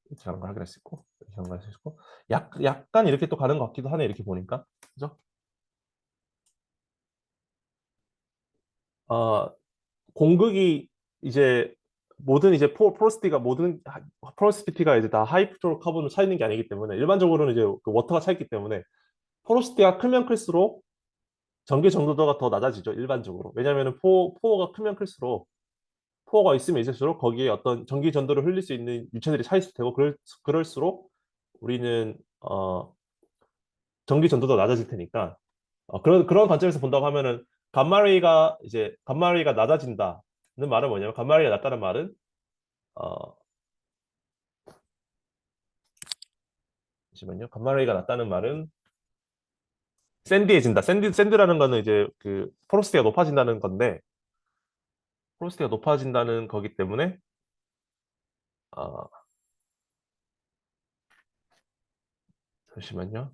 [SPEAKER 1] 이렇게 가는 걸 확인할 수 있고 이렇게 가는 걸 할 수 있고 약간 이렇게 또 가는 것 같기도 하네 이렇게 보니까 그죠? 어, 공극이 이제 모든 이제 포로시티가 모든 포로시티가 이제 다 하이프로카본으로 차 있는 게 아니기 때문에 일반적으로는 이제 그 워터가 차 있기 때문에 포로시티가 크면 클수록 전기 정도도가 더 낮아지죠 일반적으로 왜냐하면 포어가 크면 클수록 포어가 있으면 있을수록 거기에 어떤 전기 전도를 흘릴 수 있는 유체들이 차 있을 테고 그럴수록 우리는 전기 전도도 낮아질 테니까 그런 관점에서 본다고 하면은 감마레이가 낮아진다는 말은 뭐냐면 감마레이가 낮다는 말은 어, 잠시만요. 감마레이가 낮다는 말은 샌디해진다. 샌드라는 거는 이제 그 포로시티가 높아진다는 건데 포로시티가 높아진다는 거기 때문에 어, 잠시만요.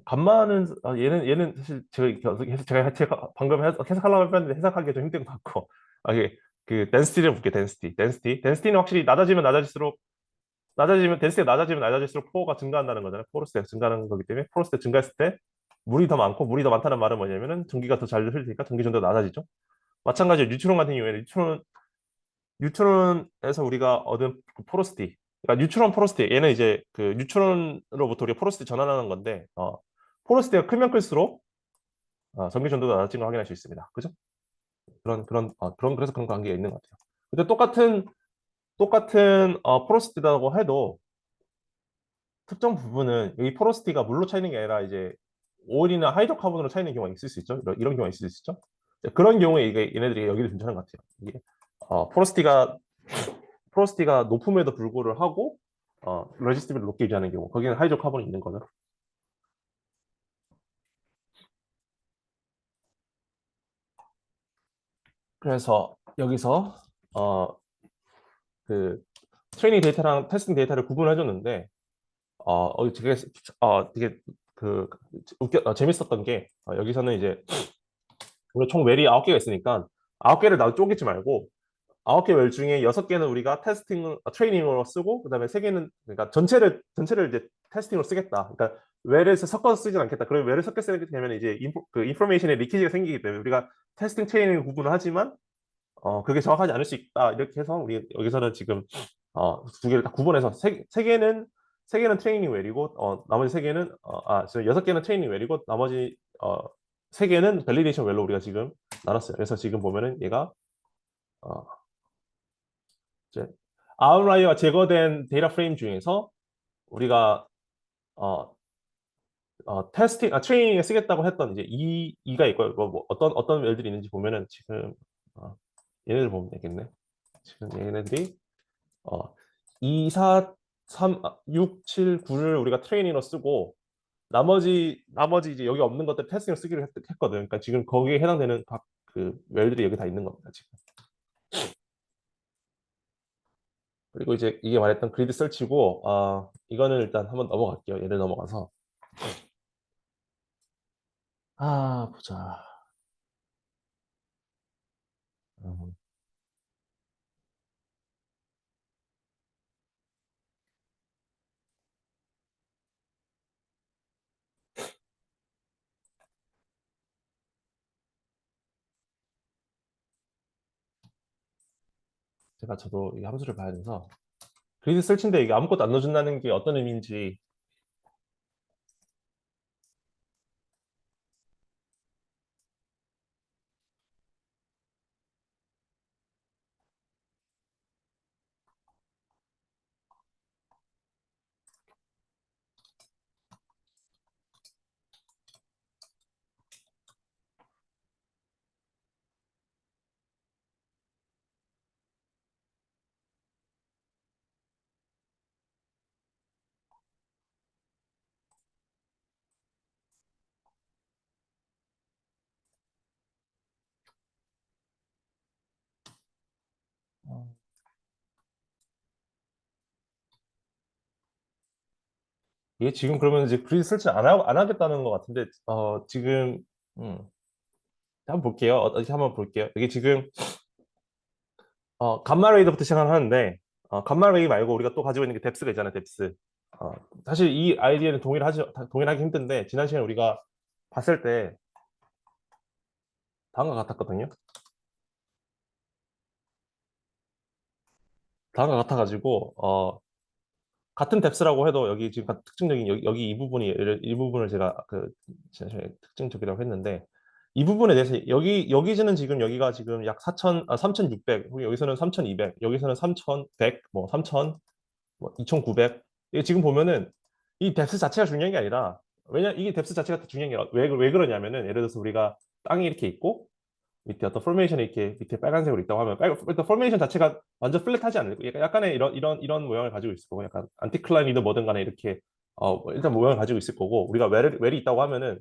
[SPEAKER 1] 감마는 얘는 사실 제가 방금 해석하려고 했는데 해석하기가 좀 힘든 것 같고 이게 그 덴시티를 볼게요. 덴시티는 확실히 덴시티가 낮아지면 낮아질수록 포어가 증가한다는 거잖아요. 포로스가 증가하는 거기 때문에 포로스가 증가했을 때 물이 더 많다는 말은 뭐냐면은 전기가 더 잘 흘리니까 전기 전도가 낮아지죠. 마찬가지로 뉴트론 같은 경우에는 뉴트론에서 우리가 얻은 그 포로시티 그러니까 뉴트론 포로시티 얘는 이제 그 뉴트론으로부터 우리가 포로시티 전환하는 건데 포로시티가 크면 클수록 전기 전도가 낮아진 걸 확인할 수 있습니다. 그죠? 그래서 그런 관계가 있는 것 같아요. 근데 똑같은 포로시티라고 해도 특정 부분은 이 포로시티가 물로 차이는 게 아니라 이제 오일이나 하이드로카본으로 차이는 경우가 있을 수 있죠. 이런 경우가 있을 수 있죠. 그런 경우에 이게 얘네들이 여기를 존재하는 것 같아요. 이게 어, 포로시티가 포로시티가 높음에도 불구를 하고 레지스티비를 높게 유지하는 경우 거기는 하이드로카본이 있는 거죠. 그래서 여기서 어, 그 트레이닝 데이터랑 테스팅 데이터를 구분해 줬는데 되게 그 재밌었던 게 여기서는 이제 우리 총 웰이 9개가 있으니까 9개를 나 쪼개지 말고 9개 웰 중에 6개는 우리가 트레이닝으로 쓰고 그다음에 3개는 그러니까 전체를 이제 테스팅으로 쓰겠다. 그러니까 웰을 섞어서 쓰진 않겠다. 그럼 웰을 섞여 쓰게 되면 이제 그 인포메이션의 리키지가 생기기 때문에 우리가 테스팅 트레이닝을 구분을 하지만 그게 정확하지 않을 수 있다. 이렇게 해서 우리 여기서는 지금 두 개를 딱 구분해서 세 개는 트레이닝 웰이고 나머지 세 개는 지금 6개는 트레이닝 웰이고 나머지 세 개는 밸리데이션 웰로 우리가 지금 나눴어요. 그래서 지금 보면은 얘가 어, 이제 아웃라이어가 제거된 데이터 프레임 중에서 우리가 어, 트레이닝에 쓰겠다고 했던 이제 이가 있고요. 뭐 어떤 웰들이 있는지 보면은 지금 얘네들 보면 되겠네. 지금 얘네들이 어, 2, 4, 3, 6, 7, 9를 우리가 트레이닝으로 쓰고 나머지 이제 여기 없는 것들 테스팅으로 쓰기로 했거든. 그러니까 지금 거기에 해당되는 각 그 웰들이 여기 다 있는 겁니다. 지금. 그리고 이제 이게 말했던 그리드 설치고 이거는 일단 한번 넘어갈게요. 얘를 넘어가서 보자. 음, 저도 이 함수를 봐야 돼서 그리드 설치인데 이게 아무것도 안 넣어준다는 게 어떤 의미인지 어, 이게 지금 그러면 이제 그리드 설치 안 하겠다는 것 같은데 지금 음, 한번 볼게요. 어떻게 한번 볼게요. 이게 지금 감마 레이더부터 시작을 하는데 감마레이 말고 우리가 또 가지고 있는 게 뎁스가 있잖아요, 뎁스. 어, 사실 이 아이디어는 동일하기 힘든데, 지난 시간에 우리가 봤을 때 다음과 같았거든요. 다음과 같아가지고, 같은 뎁스라고 해도 여기 지금 특징적인 여기 이 부분이, 이 부분을 제가 지난 시간에 특징적이라고 했는데, 이 부분에 대해서 여기는 지금 여기가 지금 약 3,600, 여기서는 3,200, 여기서는 3,100, 뭐 3,000, 뭐 2,900. 이게 지금 보면은 이 뎁스 자체가 중요한 게 아니라, 왜냐 이게 뎁스 자체가 더 중요한 게 아니라 왜 그러냐면은, 예를 들어서 우리가 땅이 이렇게 있고 밑에 어떤 포메이션이 이렇게 밑에 빨간색으로 있다고 하면, 일단 포메이션 자체가 완전 플랫하지 않고 약간의 이런 모양을 가지고 있을 거고, 약간 안티클라인이든 뭐든 간에 이렇게 일단 모양을 가지고 있을 거고, 우리가 웰이 있다고 하면은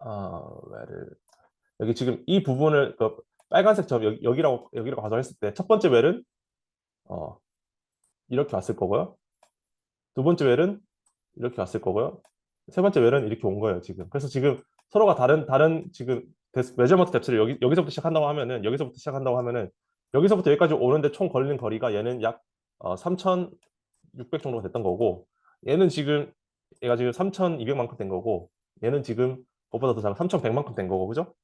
[SPEAKER 1] 웰을 여기 지금 이 부분을 빨간색 점 여기라고 가정했을 때, 첫 번째 웰은 어, 이렇게 왔을 거고요. 두 번째 웰은 이렇게 왔을 거고요. 세 번째 웰은 이렇게 온 거예요, 지금. 그래서 지금 서로가 다른 지금 메저먼트 뎁스를 여기서부터 시작한다고 하면은, 여기서부터 여기까지 오는데 총 걸리는 거리가 얘는 약 3,600 정도가 됐던 거고, 얘는 지금 얘가 지금 3,200만큼 된 거고, 얘는 지금 그것보다 더 작은 3,100만큼 된 거고, 그죠?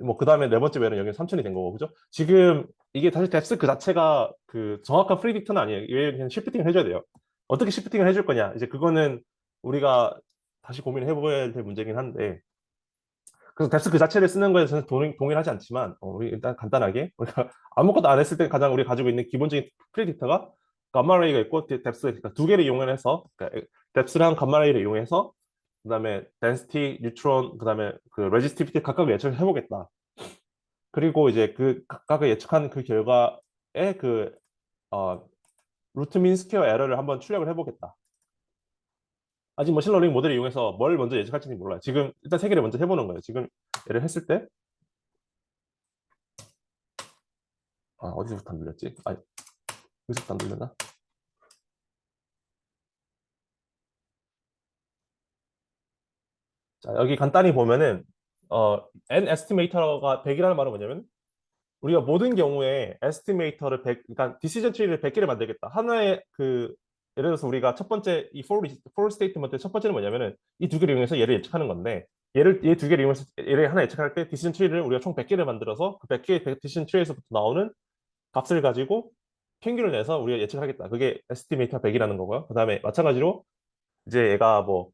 [SPEAKER 1] 뭐 그 다음에 네 번째 웰은 여기 3,000이 된 거고, 그죠? 지금 이게 사실 뎁스 그 자체가 그 정확한 프리딕터는 아니에요. 얘 그냥 시프팅을 해줘야 돼요. 어떻게 시프팅을 해줄 거냐? 이제 그거는 우리가 다시 고민을 해봐야 될 문제긴 한데, 그래서 뎁스 그 자체를 쓰는 거에 대해서는 동일하지 않지만, 우리 일단 간단하게 우리가 아무것도 안 했을 때 가장 우리 가지고 있는 기본적인 프리딕터가 감마레이가 있고 뎁스가 있으니까 두 개를 이용해서, 그러니까 뎁스랑 감마레이를 이용해서 그다음에 density, neutron, 그다음에 그 resistivity 각각 예측을 해보겠다. 그리고 이제 그 각각을 예측한 그 결과에 어, 루트 민 스퀘어 에러를 한번 출력을 해보겠다. 아직 머신러닝 모델을 이용해서 뭘 먼저 예측할지 몰라요. 지금 일단 세 개를 먼저 해보는 거예요. 지금 얘를 했을 때, 어디서부터 안 들렸지? 여기서부터 안 들렸나? 자, 여기 간단히 보면은, n 에스티메이터가 100이라는 말은 뭐냐면, 우리가 모든 경우에 에스티메이터를 그러니까 디시전 트리를 100개를 만들겠다. 하나의 예를 들어서 우리가 첫 번째 이 for 스테이트먼트 첫 번째는 뭐냐면은 이 두 개를 이용해서 얘를 예측하는 건데, 얘 두 개를 이용해서 얘를 하나 예측할 때 디시전 트리를 우리가 총 100개를 만들어서 그 100개의 디시전 트리에서부터 나오는 값을 가지고 평균을 내서 우리가 예측하겠다. 그게 에스티메이터 100이라는 거고요. 그다음에 마찬가지로 이제 얘가 뭐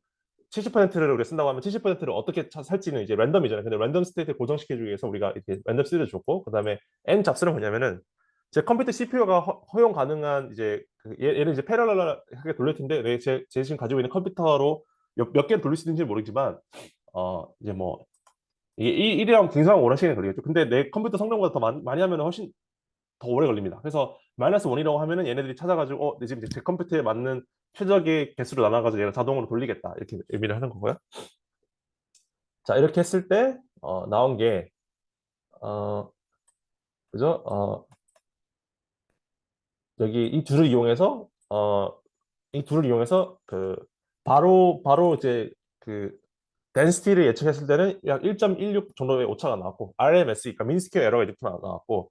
[SPEAKER 1] 70%를 우리가 쓴다고 하면 70%를 어떻게 살지는 이제 랜덤이잖아요. 근데 랜덤 스테이트를 고정시켜주기 위해서 우리가 이렇게 랜덤 스테이트를 줬고, 그다음에 n 잡수는 뭐냐면은 제 컴퓨터 CPU가 허용 가능한 이제 얘를 이제 패러럴하게 돌릴 텐데, 제 지금 가지고 있는 컴퓨터로 몇 개를 돌릴 수 있는지 모르지만, 이제 뭐 이게 1이랑 굉장히 오랜 시간이 걸리겠죠. 근데 내 컴퓨터 성능보다 더 많이 하면 훨씬 더 오래 걸립니다. 그래서 마이너스 1이라고 하면은 얘네들이 찾아가지고 내 지금 제 컴퓨터에 맞는 최적의 개수로 나눠가지고 얘를 자동으로 돌리겠다, 이렇게 의미를 하는 거고요. 자, 이렇게 했을 때 나온 게 어, 그죠? 여기 이 둘을 이용해서 바로 이제 그 덴시티를 예측했을 때는 약 1.16 정도의 오차가 나왔고, RMS, 그러니까 민스퀘어 에러가 이렇게 나왔고,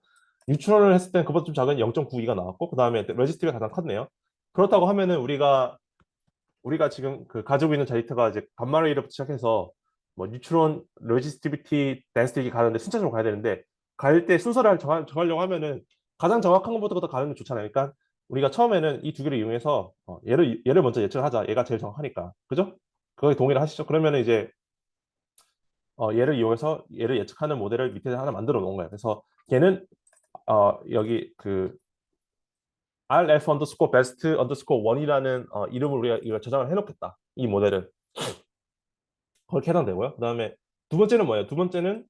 [SPEAKER 1] 뉴트런을 했을 때는 그보다 좀 작은 0.92가 나왔고, 그 다음에 레지스티브가 가장 컸네요. 그렇다고 하면은 우리가 지금 가지고 있는 데이터가 이제 감마레이로부터 시작해서 뭐 뉴트론, 레지스티비티, 덴시티 가는데 순차적으로 가야 되는데, 갈 때 순서를 정하려고 하면은 가장 정확한 것부터 가는 게 좋잖아요. 그러니까 우리가 처음에는 이 두 개를 이용해서 얘를 먼저 예측을 하자. 얘가 제일 정확하니까. 그죠? 그거에 동의를 하시죠? 그러면 이제 얘를 이용해서 얘를 예측하는 모델을 밑에 하나 만들어 놓은 거예요. 그래서 걔는 여기 rf 언더스코어 베스트 언더스코어 1이라는 이름을 우리가 이거 저장을 해놓겠다. 이 모델은 그렇게 해당되고요. 그다음에 두 번째는 뭐예요? 두 번째는,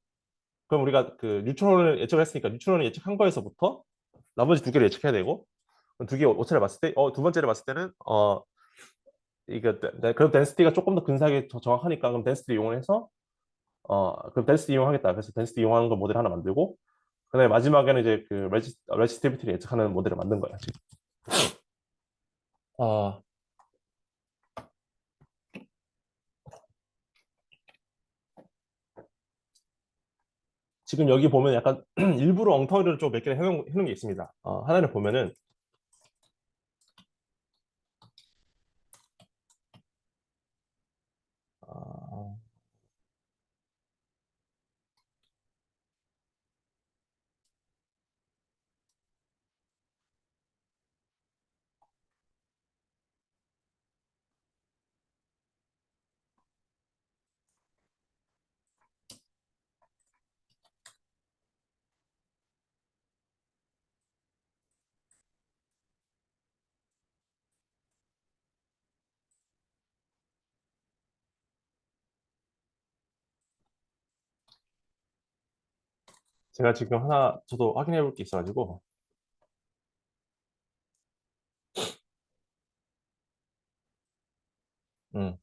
[SPEAKER 1] 그럼 우리가 뉴트론을 예측을 했으니까 뉴트론을 예측한 거에서부터 나머지 두 개를 예측해야 되고, 두 개 오차를 봤을 때, 두 번째를 봤을 때는 이게 그럼 덴시티가 조금 더 근사하게 정확하니까, 그럼 덴시티 이용을 해서 그럼 덴시티 이용하겠다. 그래서 덴시티 이용하는 거 모델 하나 만들고, 그다음에 마지막에는 이제 레지스티비티를 예측하는 모델을 만든 거예요, 지금. 아, 지금 여기 보면 약간 일부러 엉터리를 좀 몇 개를 해놓은 게 있습니다. 하나를 보면은 어, 제가 지금 하나 저도 확인해 볼 게 있어가지고 음.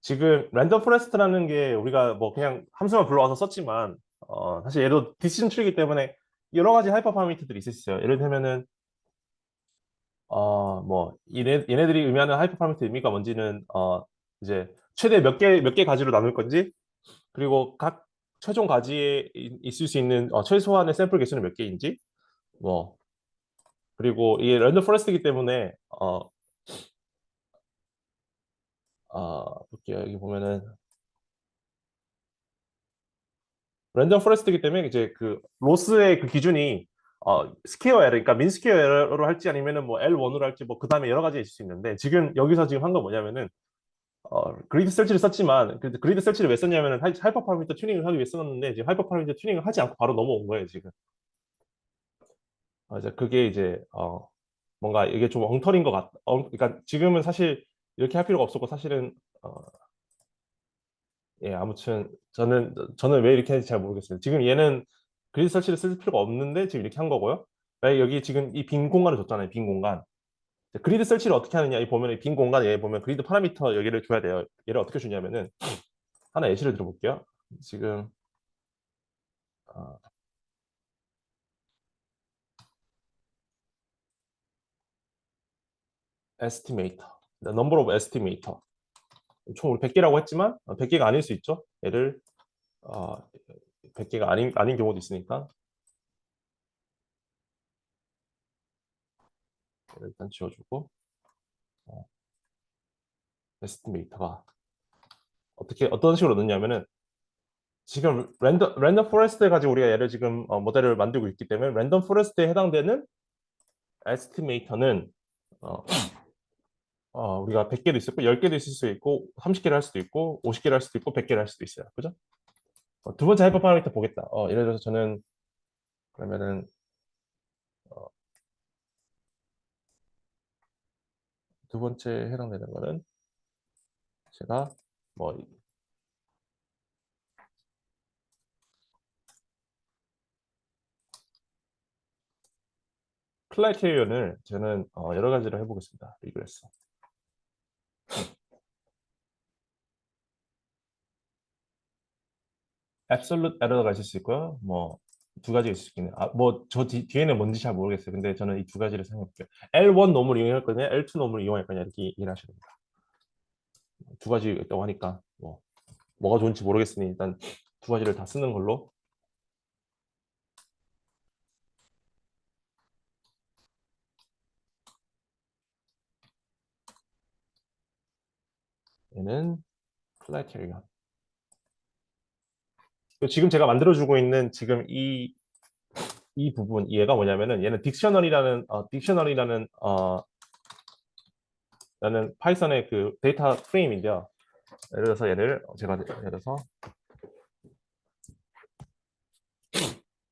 [SPEAKER 1] 지금 랜덤 포레스트라는 게 우리가 뭐 그냥 함수만 불러와서 썼지만 사실 얘도 디시전 트리이기 때문에 여러 가지 하이퍼 파라미터들이 있을 수 있어요. 예를 들면은 뭐 얘네들이 의미하는 하이퍼 파라미터 의미가 뭔지는 이제 최대 몇 개 가지로 나눌 건지 그리고 각 최종 가지에 있을 수 있는 최소한의 샘플 개수는 몇 개인지 뭐 그리고 이게 랜덤 포레스트이기 때문에 볼게요. 여기 보면은 랜덤 포레스트이기 때문에 이제 그 로스의 그 기준이 스퀘어 에러, 그러니까 민 스퀘어 에러로 할지 아니면은 뭐 L1으로 할지 뭐 그 다음에 여러 가지 있을 수 있는데 지금 여기서 지금 한 건 뭐냐면은 그리드 설치를 썼지만 그 그리드 설치를 왜 썼냐면은 하이퍼 파라미터 튜닝을 하기 위해 썼는데 지금 하이퍼 파라미터 튜닝을 하지 않고 바로 넘어온 거예요 지금. 이제 그게 이제 뭔가 이게 좀 엉터리인 것 같. 그러니까 지금은 사실 이렇게 할 필요가 없었고 사실은 어, 예, 아무튼 저는 왜 이렇게 했는지 잘 모르겠어요. 지금 얘는 그리드 설치를 쓸 필요가 없는데 지금 이렇게 한 거고요. 왜 여기 지금 이 빈 공간을 줬잖아요. 빈 공간. 그리드 설치를 어떻게 하느냐? 이 보면 이 빈 공간에 보면 그리드 파라미터 여기를 줘야 돼요. 얘를 어떻게 주냐면은 하나 예시를 들어볼게요. 지금 어, 에스티메이터, 넘버 오브 에스티메이터. 총 우리 100개라고 했지만 100개가 아닐 수 있죠. 얘를 어, 100개가 아닌 경우도 있으니까 얘를 일단 지워주고 에스티메이터가 어떤 식으로 넣냐면은 지금 랜덤 포레스트 가지고 우리가 얘를 지금 모델을 만들고 있기 때문에 랜덤 포레스트에 해당되는 에스티메이터는 어, 우리가 100개도 있을 고 10개도 있을 수 있고 30개를 할 수도 있고 50개를 할 수도 있고 100개를 할 수도 있어요. 그죠? 두 번째 하이퍼 파라미터 보겠다. 예를 들어서 저는 그러면은 어, 두 번째 해당되는 거는 제가 뭐 클라이테리언을 저는 여러 가지로 해보겠습니다. 리그레스. 앱솔루트 에러가 있을 수 있고요. 뭐 두 가지가 있을 수 있겠네요. 뭐 저 뒤에는 뭔지 잘 모르겠어요. 근데 저는 이 두 가지를 사용해볼게요. L1 놈을 이용할 거냐, L2 놈을 이용할 거냐 이렇게 이해하셔야 됩니다. 두 가지 있다고 하니까 뭐가 좋은지 모르겠으니 일단 두 가지를 다 쓰는 걸로. 얘는 클라이테리언. 지금 제가 만들어주고 있는 지금 이 부분 얘가 뭐냐면은 얘는 딕셔너리라는 라는 파이썬의 그 데이터 프레임인데요. 예를 들어서 얘를 제가 예를 들어서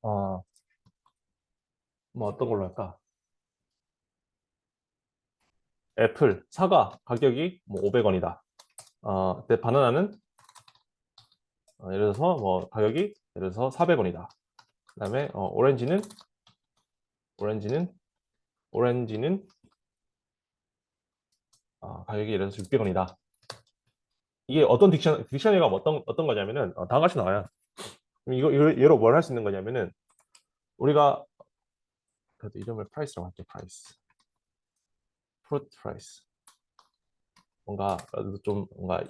[SPEAKER 1] 어, 뭐 어떤 걸로 할까? 애플 사과 가격이 뭐 500원이다. 근데 바나나는 예를 들어서 뭐 가격이 예를 들어서 400원이다. 그다음에 오렌지는 오렌지는 가격이 예를 들어서 600원이다. 이게 어떤 딕셔너리가 어떤 거냐면은 다음 같이 나와요. 그럼 얘로 뭘 할 수 있는 거냐면은 우리가 그래도 이름을 프라이스라고 할게. 프라이스. 프루트 프라이스. 뭔가 좀 뭔가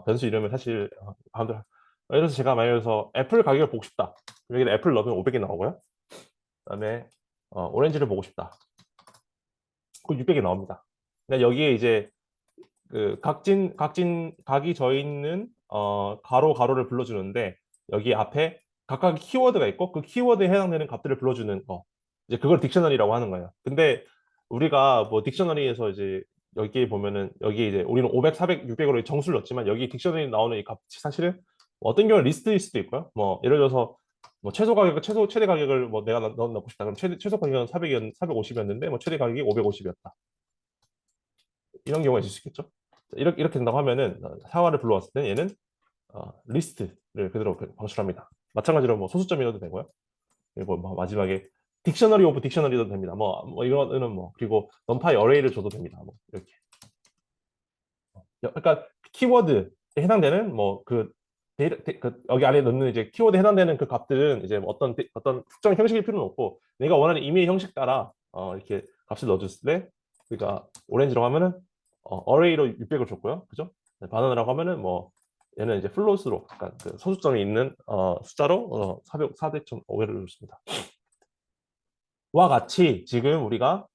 [SPEAKER 1] 변수 이름을 사실 마음대로 예를 들어서 제가 만약에 서 애플 가격을 보고 싶다. 여기다 애플 넣으면 500이 나오고요. 그다음에 오렌지를 보고 싶다. 그 600이 나옵니다. 근데 여기에 이제 그 각이 져 있는 가로 가로를 불러주는데 여기 앞에 각각 키워드가 있고 그 키워드에 해당되는 값들을 불러주는 거 이제 그걸 딕셔너리라고 하는 거예요. 근데 우리가 뭐 딕셔너리에서 이제 여기 보면은 여기 이제 우리는 500, 400, 600으로 정수를 넣었지만 여기 딕셔너리 나오는 이 값이 사실은 뭐 어떤 경우는 리스트일 수도 있고요. 뭐 예를 들어서 뭐 최소 가격 최소 최대 가격을 뭐 내가 넣고 싶다. 그럼 최소 가격은 450이었는데 뭐 최대 가격이 550이었다. 이런 경우가 있을 수 있겠죠. 이렇게 된다고 하면은 사과를 불러왔을 때 얘는 리스트를 그대로 방출합니다. 마찬가지로 뭐 소수점 이어도 되고요. 그리고 뭐 마지막에 딕셔너리 오브 딕셔너리도 됩니다. 뭐 이거는 뭐 그리고 넘파이 어레이를 줘도 됩니다. 뭐 이렇게. 그러니까 키워드에 해당되는 뭐그 여기 안에 넣는 이제 키워드에 해당되는 그 값들은 이제 뭐 어떤 특정 형식일 필요는 없고 내가 원하는 임의의 형식 따라 이렇게 값을 넣어줬을 때 그러니까 오렌지라고 하면은 어레이로 600을 줬고요, 그죠? 네, 바나나라고 하면은 뭐 얘는 이제 플롯으로 그러니까 그 소수점이 있는 숫자로 400.5를 줬습니다. 와 같이 지금 우리가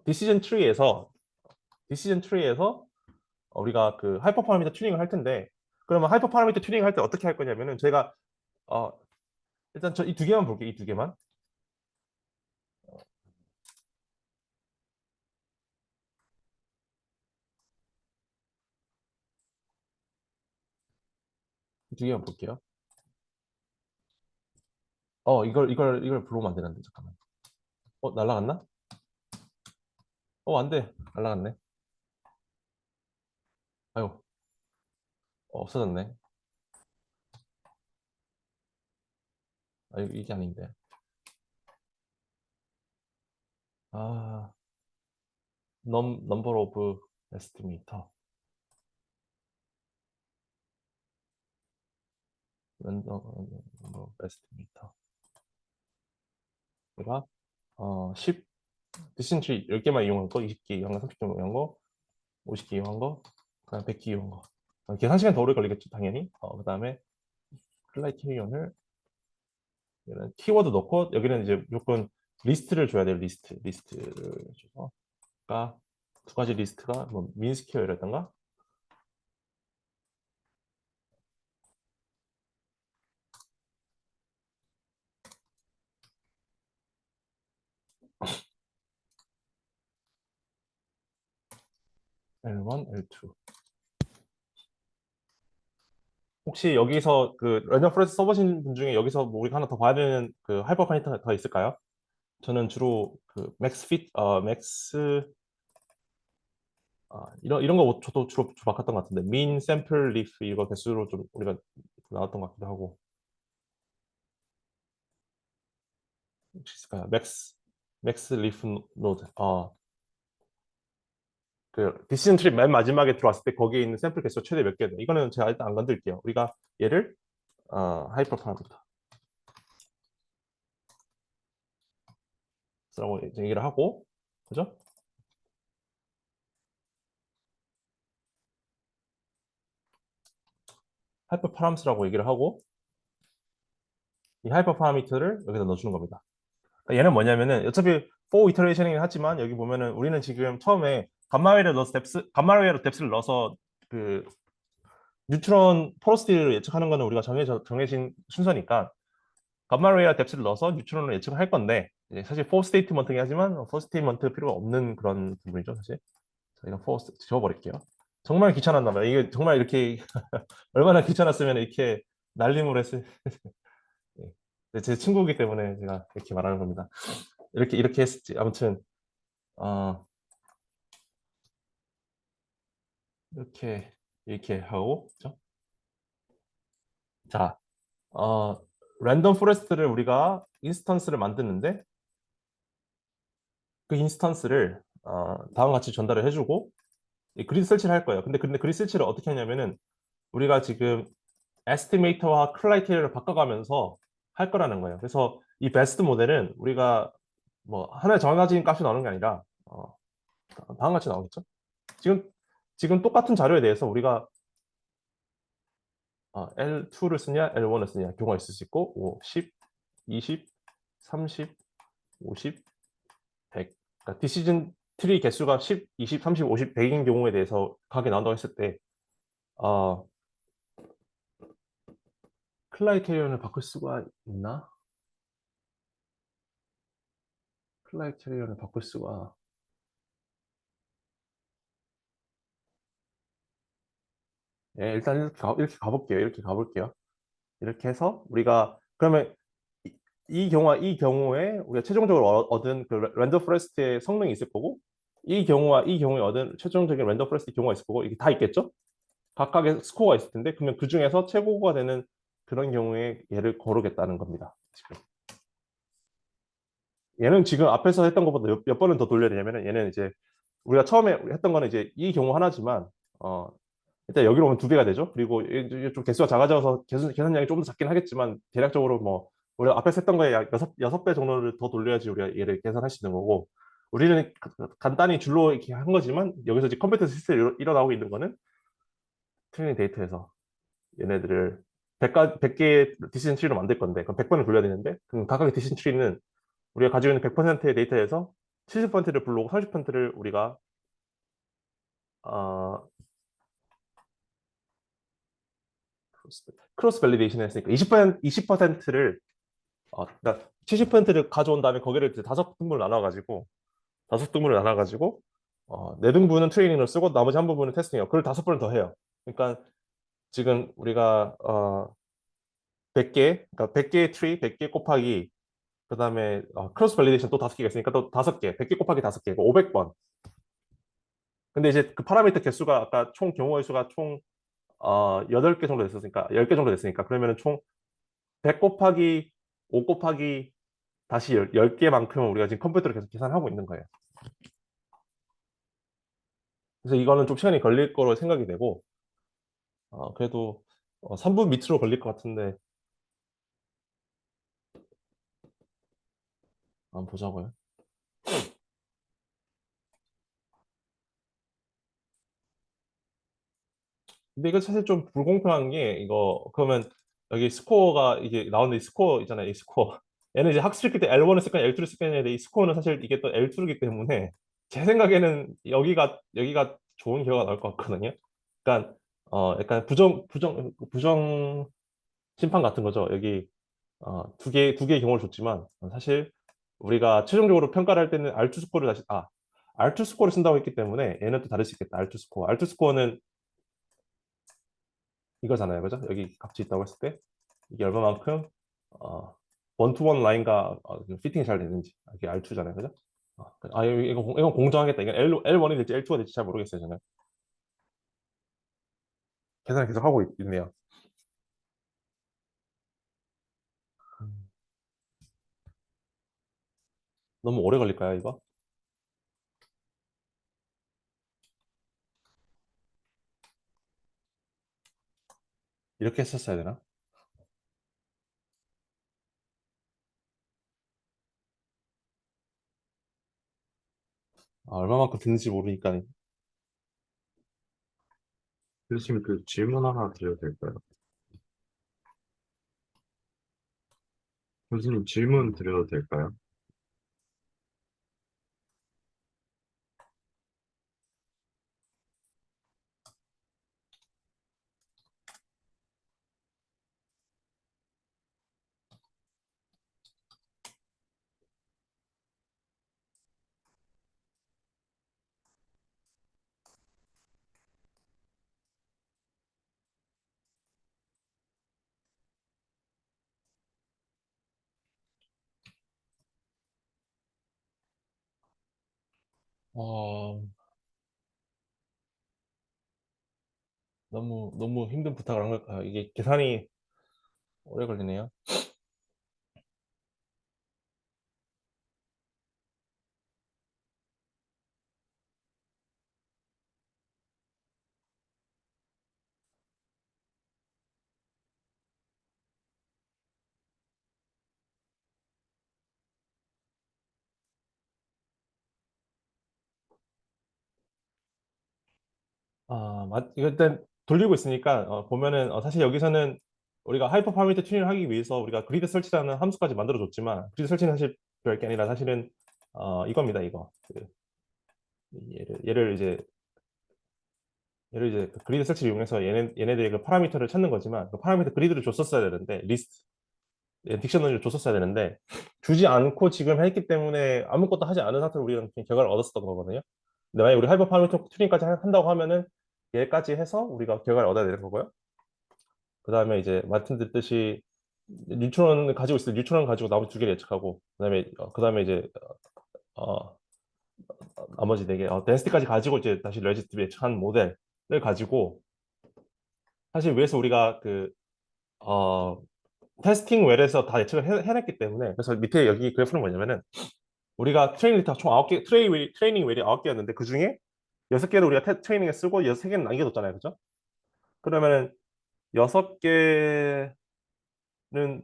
[SPEAKER 1] 디시전 트리에서 우리가 그 하이퍼 파라미터 튜닝을 할 텐데 그러면 하이퍼 파라미터 튜닝 할 때 어떻게 할 거냐면은 제가 어, 일단 저 이 두 개만 볼게요. 이 두 개만. 이 두 개만 볼게요. 이걸 불러오면 안 되는데 잠깐만. 날라갔나? 안 돼. 날라갔네. 아유, 없어졌네. 이게 아닌데. 아, 넘버 오브 에스티메이터. 넘버 에스티메이터. 내가 10 디센트리 10개만 이용한 거, 20개 이용한 거, 30개 이용한 거, 50개 이용한 거, 그다음 100개 이용한 거. 계산 시간 더 오래 걸리겠죠, 당연히. 그다음에 클라이테리온을 얘는 키워드 넣고 여기는 이제 무조건 리스트를 줘야 돼요. 리스트를 줘서 그러니까 두 가지 리스트가 뭐 민스퀘어라든가 L1, L2. 혹시 여기서 그 랜덤 포레스트 써보신 분 중에 여기서 뭐 우리가 하나 더 봐야 되는 그 하이퍼 파니터가 더 있을까요? 저는 주로 그 이런 거 저도 주로 바꿨던 것 같은데 min sample leaf 이거 개수로 좀 우리가 나왔던 것 같기도 하고 혹시 있을까요? max leaf node 그 디시전 트리 맨 마지막에 들어왔을 때 거기에 있는 샘플 개수 최대 몇 개다. 이거는 제가 일단 안 건들게요. 우리가 얘를 하이퍼 파라미터라고 얘기를 하고 그죠? 하이퍼 파라미터라고 얘기를 하고 이 하이퍼 파라미터를 여기다 넣어주는 겁니다. 그러니까 얘는 뭐냐면은 어차피 for iteration이긴 하지만 여기 보면은 우리는 지금 처음에 감마웨이로 뎁스를 넣어서 그 뉴트론 포로시티를 예측하는 거는 우리가 정해진 순서니까 감마웨이와 뎁스를 넣어서 뉴트론을 예측을 할 건데 이제 사실 for 스테이트먼트긴 하지만 for 스테이트먼트 필요가 없는 그런 부분이죠 사실. 자, 이건 for 지워버릴게요. 정말 귀찮았나 봐요. 이게 정말 이렇게 얼마나 귀찮았으면 이렇게 날림을 했을. 네. 제 친구이기 때문에 제가 이렇게 말하는 겁니다. 이렇게 했었지. 아무튼 어, 이렇게 하고 그죠? 자, 랜덤 포레스트를 우리가 인스턴스를 만드는데 그 인스턴스를 다음과 같이 전달을 해주고 이 그리드 설치를 할 거예요. 근데 그리드 설치를 어떻게 하냐면은 우리가 지금 에스티메이터와 클라이테리어를 바꿔가면서 할 거라는 거예요. 그래서 이 베스트 모델은 우리가 뭐 하나의 정해진 값이 나오는 게 아니라 다음과 같이 나오겠죠? 지금 지금 똑같은 자료에 대해서 우리가 L2를 쓰냐, L1을 쓰냐 경우가 있을 수 있고, 5, 10, 20, 30, 50, 100. 그러니까 디시전 트리 개수가 10, 20, 30, 50, 100인 경우에 대해서 각이 나온다고 했을 때, 어, 클라이테리온을 바꿀 수가 있나? 클라이테리온을 바꿀 수가. 예, 일단 이렇게 가볼게요. 이렇게 가볼게요. 이렇게 해서 우리가 그러면 이 경우에 우리가 최종적으로 얻은 그 랜덤 포레스트의 성능이 있을 거고, 이 경우와 이 경우에 얻은 최종적인 랜덤 포레스트 경우가 있을 거고, 이게 다 있겠죠? 각각의 스코어가 있을 텐데, 그러면 그 중에서 최고가 되는 그런 경우에 얘를 고르겠다는 겁니다. 지금. 얘는 지금 앞에서 했던 것보다 몇 번은 더 돌려야 되냐면은, 얘는 이제 우리가 처음에 했던 거는 이제 이 경우 하나지만, 어, 일단 여기로 오면 두 배가 되죠. 그리고 이게 좀 개수가 작아져서 계산량이 좀 더 작긴 하겠지만, 대략적으로 뭐 우리가 앞에서 했던 거에 약 여섯 배 정도를 더 돌려야지 우리가 얘를 계산할 수 있는 거고, 우리는 간단히 줄로 이렇게 한 거지만, 여기서 이제 컴퓨터 시스템이 일어나고 있는 거는 트레이닝 데이터에서 얘네들을 100개의 디시전 트리로 만들 건데, 그럼 100번을 돌려야 되는데, 그럼 각각의 디시전 트리는 우리가 가지고 있는 100%의 데이터에서 70%를 불러오고 30%를 우리가 어, 크로스 밸리데이션 했으니까 20%를 그러니까 70%를 가져온 다음에 거기를 이제 다섯 등분을 나눠가지고 네 등분은 트레이닝을 쓰고 나머지 한 부분은 테스팅해요. 그걸 다섯 번을 더 해요. 그러니까 지금 우리가 100개, 그러니까 100개의 트리, 100개 곱하기 그다음에 크로스 밸리데이션 또 다섯 개가 있으니까 또 다섯 개, 100개 곱하기 다섯 개, 500번. 근데 이제 그 파라미터 개수가 아까 총 경우의 수가 총 8개 정도 됐었으니까 10개 정도 됐으니까 그러면은 총 100 곱하기 5 곱하기 다시 10개만큼 우리가 지금 컴퓨터로 계속 계산하고 있는 거예요. 그래서 이거는 좀 시간이 걸릴 거로 생각이 되고, 그래도 3분 밑으로 걸릴 것 같은데, 한번 보자고요. 근데 이거 사실 좀 불공평한 게, 이거, 그러면 여기 스코어가 이게 나오는데 이 스코어 있잖아요, 이 스코어. 얘는 이제 학습시킬 때 L1을 쓸 거냐, L2를 쓸 거냐인데 이 스코어는 사실 이게 또 L2이기 때문에 제 생각에는 여기가 좋은 결과가 나올 것 같거든요. 그러니까, 약간 부정 심판 같은 거죠. 여기 두 개의 경우를 줬지만 사실 우리가 최종적으로 평가를 할 때는 R2 스코어를 R2 스코어를 쓴다고 했기 때문에 얘는 또 다를 수 있겠다. R2 스코어. R2 스코어는 이거잖아요. 그죠? 여기 값이 있다고 했을 때 이게 얼마만큼 원투원 라인과 피팅이 잘 되는지 이게 R2잖아요. 그죠? 이건 공정하겠다. 이건 L1이 될지 L2가 될지 잘 모르겠어요. 저는 계산을 계속 하고 있네요. 음, 너무 오래 걸릴까요, 이거? 이렇게 했었어야 되나? 얼마만큼 드는지 모르니까.
[SPEAKER 2] 교수님, 그 질문 하나 드려도 될까요? 교수님, 질문 드려도 될까요?
[SPEAKER 1] 어, 너무 힘든 부탁을 한 걸까요? 이게 계산이 오래 걸리네요. 이거 일단 돌리고 있으니까 보면은 사실 여기서는 우리가 하이퍼 파라미터 튜닝을 하기 위해서 우리가 그리드 설치라는 함수까지 만들어줬지만 그리드 설치는 사실 별게 아니라 사실은 이겁니다. 이거 얘를 이제 그 그리드 설치를 이용해서 얘네들의 그 파라미터를 찾는 거지만 그 파라미터 그리드를 줬었어야 되는데 리스트 딕셔너리를 줬었어야 되는데 주지 않고 지금 했기 때문에 아무것도 하지 않은 상태로 우리가 그냥 결과를 얻었었던 거거든요. 근데 만약에 우리 하이퍼 파라미터 튜닝까지 한다고 하면은 얘까지 해서 우리가 결과를 얻어야 되는 거고요. 그 다음에 이제 말씀드렸듯이 뉴트론을 가지고 있을 때 뉴트론 가지고 나머지 두 개를 예측하고 그다음에 이제 어, 나머지 네 개, 덴시티까지 가지고 이제 다시 레지스티브 예측한 모델을 가지고 사실 위에서 우리가 어, 테스팅 웰에서 다 예측을 해냈기 때문에 그래서 밑에 여기 그래프는 뭐냐면은 우리가 트레이닝 데이터 총 9개 트레이닝 웰이 9개였는데 그 중에 6개를 우리가 트레이닝에 쓰고 3개는 남겨뒀잖아요. 그죠? 그러면은 6개는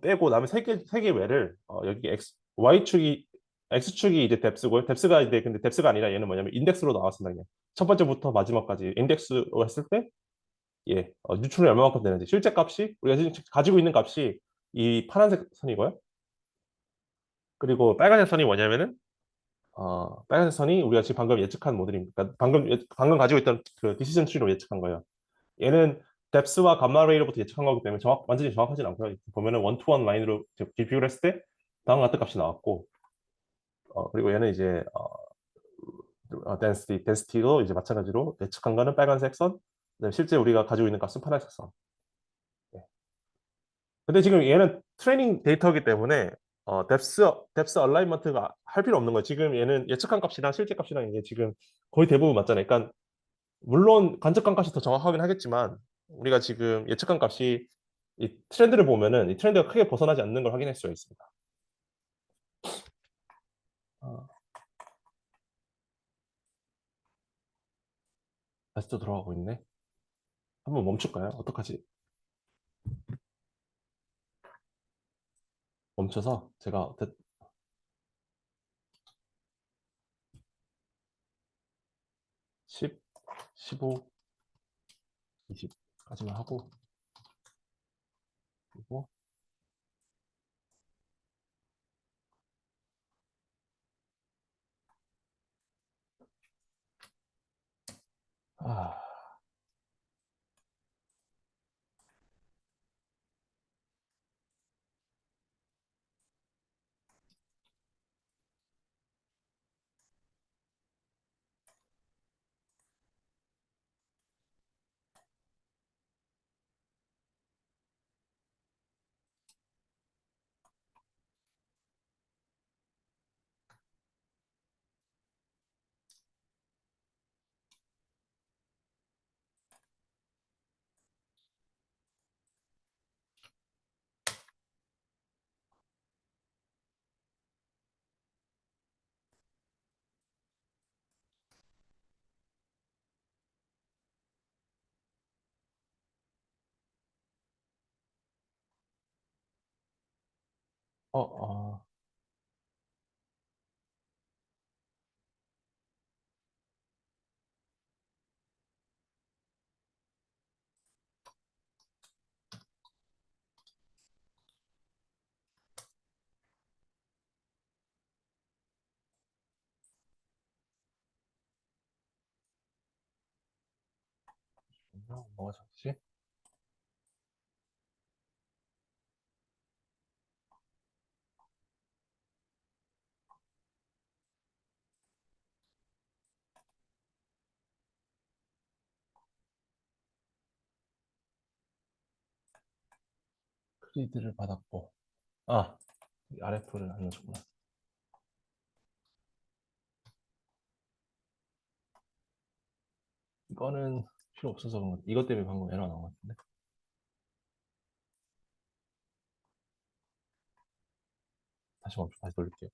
[SPEAKER 1] 빼고 남은 3개 웰을 여기 Y축이 X축이 이제 뎁스고요. 뎁스가 이제 근데 뎁스가 아니라 얘는 뭐냐면 인덱스로 나왔습니다. 그냥 첫 번째부터 마지막까지 인덱스로 했을 때 예, 뉴트론이 얼마만큼 되는지 실제 값이 우리가 지금 가지고 있는 값이 이 파란색 선이고요. 그리고 빨간색 선이 뭐냐면은 빨간색 선이 우리가 지금 방금 예측한 모델입니다. 그러니까 방금 가지고 있던 그 디시전 트리로 예측한 거예요. 얘는 뎁스와 감마 레이로부터 예측한 거기 때문에 완전히 정확하진 않고요. 보면은 원투원 라인으로 비교를 했을 때 다음과 같은 값이 나왔고 그리고 얘는 이제 덴시티도 이제 마찬가지로 예측한 거는 빨간색 선, 그다음에 실제 우리가 가지고 있는 값은 파란색 선. 예. 근데 지금 얘는 트레이닝 데이터이기 때문에 뎁스 얼라이먼트가 할 필요 없는 거예요. 지금 얘는 예측한 값이랑 실제 값이랑 이게 지금 거의 대부분 맞잖아요. 그러니까 물론 관측한 값이 더 정확하긴 하겠지만 우리가 지금 예측한 값이 이 트렌드를 보면은 이 트렌드가 크게 벗어나지 않는 걸 확인할 수가 있습니다. 아, 다시 또 들어가고 있네. 한번 멈출까요? 어떡하지? 멈춰서 제가 10, 15, 20까지만 하고 그리고 아, 어, 어, 뭐가 좋지? 크리드를 받았고 RF를 안 넣어줬구나. 이거는 필요 없어서 그런 것 이것 때문에 방금 에러 나온 것 같은데. 다시 돌릴게요.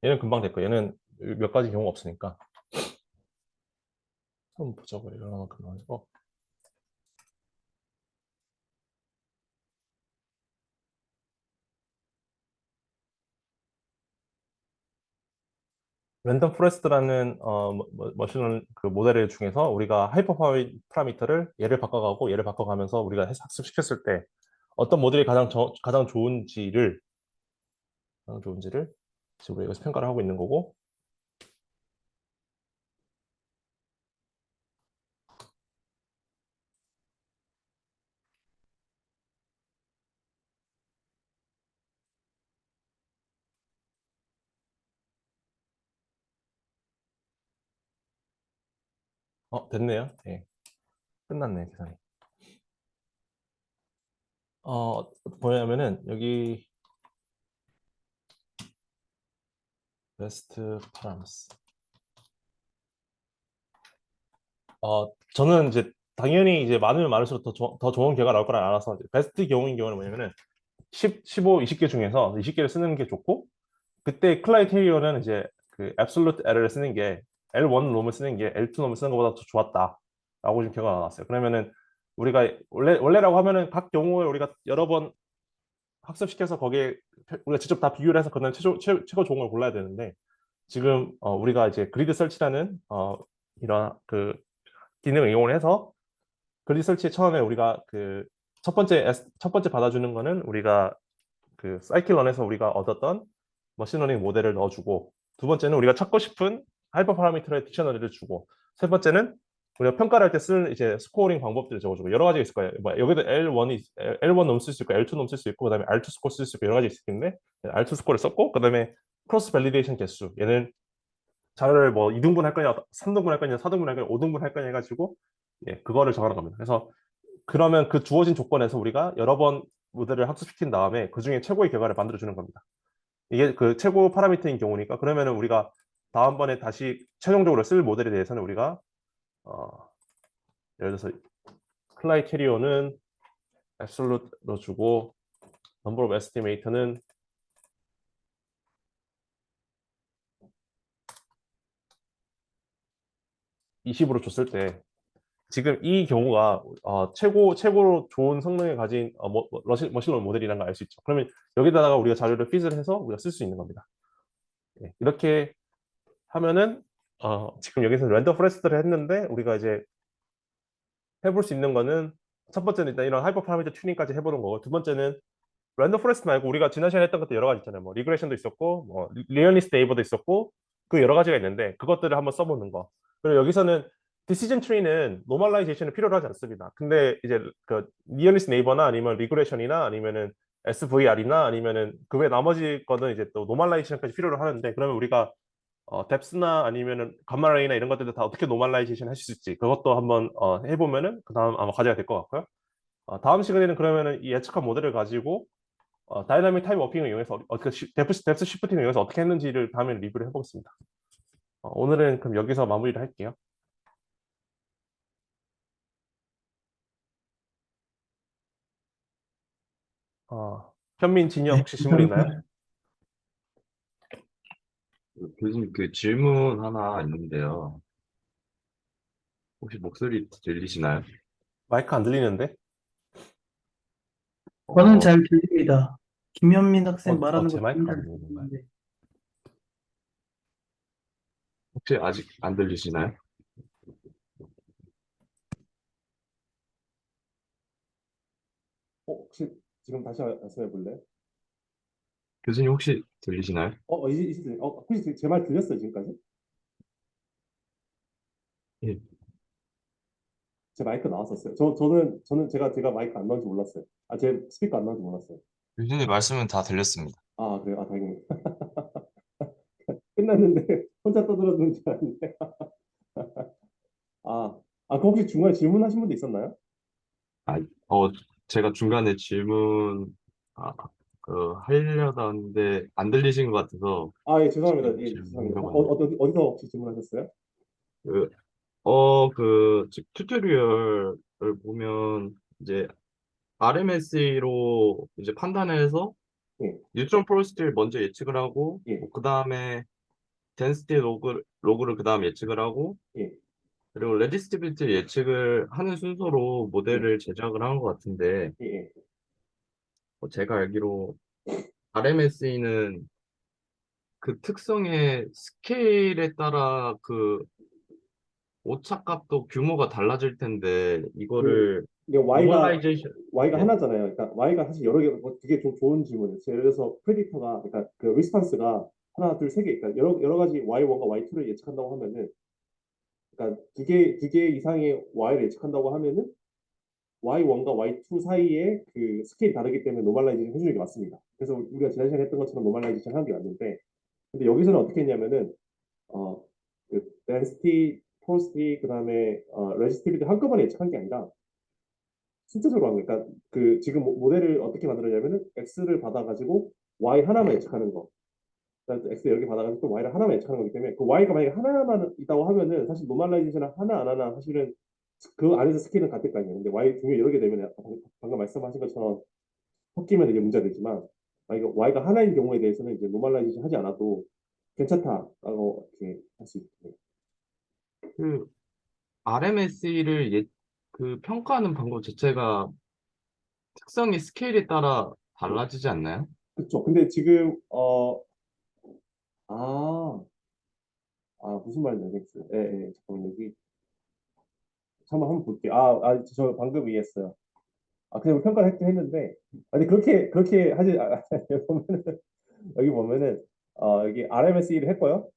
[SPEAKER 1] 얘는 금방 될 거예요. 얘는 몇 가지 경우가 없으니까. 한번 보자고요. 이러면 금방. 랜덤 포레스트라는 머신러닝 그 모델 중에서 우리가 하이퍼 파라미터를 얘를 바꿔가고 얘를 바꿔가면서 우리가 학습시켰을 때 어떤 모델이 가장 좋은지를 지금 우리가 여기서 평가를 하고 있는 거고. 됐네요. 네, 끝났네 계산이. 뭐냐면은 여기 베스트 파라미스. 저는 이제 당연히 이제 많으면 많을수록 더 좋은 결과가 나올 거라 알아서 이제 베스트 경우는 뭐냐면은 10, 15, 20개 중에서 20개를 쓰는 게 좋고, 그때 클라이테리온은 이제 그 absolute error를 쓰는 게 L1 놈을 쓰는 게 L2 놈을 쓰는 것보다 더 좋았다라고 지금 결과가 나왔어요. 그러면은 우리가 원래라고 하면은 각 경우에 우리가 여러 번 학습시켜서 거기에 우리가 직접 다 비교를 해서 그다음 최고 좋은 걸 골라야 되는데, 지금 우리가 이제 그리드 설치라는 이런 그 기능을 이용해서 그리드 설치에 처음에 우리가 그 첫 번째 받아주는 거는 우리가 그 사이클런에서 우리가 얻었던 머신러닝 모델을 넣어주고, 두 번째는 우리가 찾고 싶은 하이퍼 파라미터의 딕셔너리를 주고, 세 번째는 우리가 평가를 할 때 쓰는 이제 스코어링 방법들을 적어주고, 여러 가지가 있을 거예요. 뭐 여기도 L1 넘 쓸 수 있고 L2 넘 쓸 수 있고 그다음에 R2 스코어 쓸 수 있고 여러 가지 있을 텐데, R2 스코어를 썼고 그다음에 크로스 밸리데이션 개수, 얘는 자료를 뭐 2등분 할 거냐 3등분 할 거냐 4등분 할 거냐 5등분 할 거냐 해가지고 그거를 정하는 겁니다. 그래서 그러면 그 주어진 조건에서 우리가 여러 번 모델을 학습시킨 다음에 그 중에 최고의 결과를 만들어 주는 겁니다. 이게 그 최고 파라미터인 경우니까, 그러면은 우리가 다음번에 다시 최종적으로 쓸 모델에 대해서는 우리가 어, 예를 들어서 클라이 캐리어는 absolute로 주고 number of estimate는 20으로 줬을 때, 지금 이 경우가 최고로 좋은 성능을 가진 머신러닝 모델이라는 걸 알 수 있죠. 그러면 여기다가 우리가 자료를 핏을 해서 우리가 쓸 수 있는 겁니다. 이렇게 하면은 지금 여기서 랜덤 포레스트를 했는데, 우리가 이제 해볼 수 있는 거는 첫 번째는 일단 이런 하이퍼 파라미터 튜닝까지 해보는 거고, 두 번째는 랜덤 포레스트 말고 우리가 지난 시간에 했던 것도 여러 가지 있잖아요. 뭐 리그레션도 있었고 뭐 리얼리스트 네이버도 있었고, 그 여러 가지가 있는데 그것들을 한번 써보는 거. 그리고 여기서는 디시전 트리는 노멀라이제이션을 필요로 하지 않습니다. 근데 이제 그 리얼리스트 네이버나 아니면 리그레션이나 아니면은 SVR이나 아니면은 그 외 나머지 거는 이제 또 노멀라이제이션까지 필요로 하는데, 그러면 우리가 뎁스나 아니면은 감마레이나 이런 것들도 다 어떻게 노멀라이제이션 하실 수 있지, 그것도 한번 해보면은 그 다음 아마 가져야 될 것 같고요. 다음 시간에는 그러면은 이 예측한 모델을 가지고 다이나믹 타임 워핑을 이용해서 어떻게 뎁스 시프팅을 이용해서 어떻게 했는지를 다음에 리뷰를 해보겠습니다. 오늘은 그럼 여기서 마무리를 할게요. 현민, 진영
[SPEAKER 3] 네,
[SPEAKER 1] 혹시 질문 있나요?
[SPEAKER 3] 감사합니다.
[SPEAKER 2] 교수님 그 질문 하나 있는데요. 혹시 목소리 들리시나요?
[SPEAKER 1] 마이크 안 들리는데?
[SPEAKER 3] 저는
[SPEAKER 2] 어,
[SPEAKER 3] 잘 들립니다. 김현민 학생 말하는
[SPEAKER 1] 제
[SPEAKER 3] 거 너무
[SPEAKER 1] 마이크가 안
[SPEAKER 3] 잘
[SPEAKER 1] 들리는 건가요?
[SPEAKER 3] 들리는데.
[SPEAKER 2] 혹시 아직 안 들리시나요?
[SPEAKER 1] 혹시 지금 다시 말씀해 볼래요?
[SPEAKER 2] 교수님 혹시 들리시나요?
[SPEAKER 1] 혹시 제 말 들렸어요, 지금까지?
[SPEAKER 2] 예.
[SPEAKER 1] 제 마이크 나왔었어요. 저는 제가 마이크 안 나온지 몰랐어요. 제 스피커 안 나온지 몰랐어요.
[SPEAKER 4] 교수님 말씀은 다 들렸습니다.
[SPEAKER 1] 그래요? 다행이네요. 끝났는데 혼자 떠들어주는 줄 알았는데. 그 혹시 중간에 질문하신 분도 있었나요?
[SPEAKER 2] 아, 제가 중간에 질문 아, 하려다 하는데 안 들리신 것 같아서
[SPEAKER 1] 예, 죄송합니다.
[SPEAKER 2] 지금
[SPEAKER 1] 예, 죄송합니다.
[SPEAKER 2] 질문해봤는데
[SPEAKER 1] 어디서 혹시 질문하셨어요?
[SPEAKER 2] 그, 즉 튜토리얼을 보면 이제 RMS로 이제 판단해서
[SPEAKER 1] 예,
[SPEAKER 2] 뉴트론 프로스트를 먼저 예측을 하고
[SPEAKER 1] 예,
[SPEAKER 2] 그 다음에 density 로그를 그 다음 예측을 하고
[SPEAKER 1] 예,
[SPEAKER 2] 그리고 레지스티비티 예측을 하는 순서로
[SPEAKER 1] 예,
[SPEAKER 2] 모델을 제작을 한 것 같은데
[SPEAKER 1] 예, 예.
[SPEAKER 2] 제가 알기로 RMSE는 그 특성의 스케일에 따라 그 오차값도 규모가 달라질 텐데 이거를
[SPEAKER 5] 이게
[SPEAKER 2] 노멀라이제이션
[SPEAKER 5] Y가
[SPEAKER 2] 예.
[SPEAKER 5] 하나잖아요. 그러니까 Y가 사실 여러 개, 뭐 되게 좀 좋은 질문이에요. 예를 들어서 프레디터가, 그러니까 그 리스판스가 하나, 둘, 세 개, 그러니까 여러 가지 Y1과 Y2를 예측한다고 하면은, 그러니까 두 개 이상의 Y를 예측한다고 하면은 Y1과 Y2 사이에 그 스케일이 다르기 때문에 노멀라이제이션 해주는 게 맞습니다. 그래서 우리가 지난 시간에 했던 것처럼 노멀라이제이션 하는 게 맞는데, 근데 여기서는 어떻게 했냐면은 그 density, porosity, 그다음에 resistivity 한꺼번에 예측한 게 아니라 순차적으로 한 거예요. 그러니까 그 지금 모델을 어떻게 만들었냐면은 X를 받아가지고 Y 하나만 예측하는 거. 그러니까 X 여러 개 받아가지고 또 Y를 하나만 예측하는 거기 때문에 그 Y가 만약에 하나만 있다고 하면은 사실 노멀라이제이션 하나 안 하나 사실은 그 안에서 스케일은 같을 거 아니에요. 근데 Y 중에 여러 개 되면 방금 말씀하신 것처럼 섞이면 이게 문제가 되지만 만약에 Y가 하나인 경우에 대해서는 이제 노멀라이제이션 하지 않아도 괜찮다라고 이렇게 할 수 있어요.
[SPEAKER 2] 그 RMSE를 그 평가하는 방법 자체가 특성의 스케일에 따라 달라지지 않나요?
[SPEAKER 5] 그렇죠. 근데 지금 아, 무슨 말인지 알겠어요. 예, 예, 잠깐만 여기 한번 볼게요. 저 방금 이해했어요. 그냥 평가를 했긴 했는데, 아니 그렇게 하지 여기 보면은 여기 보면은 여기 RMSE를 했고요.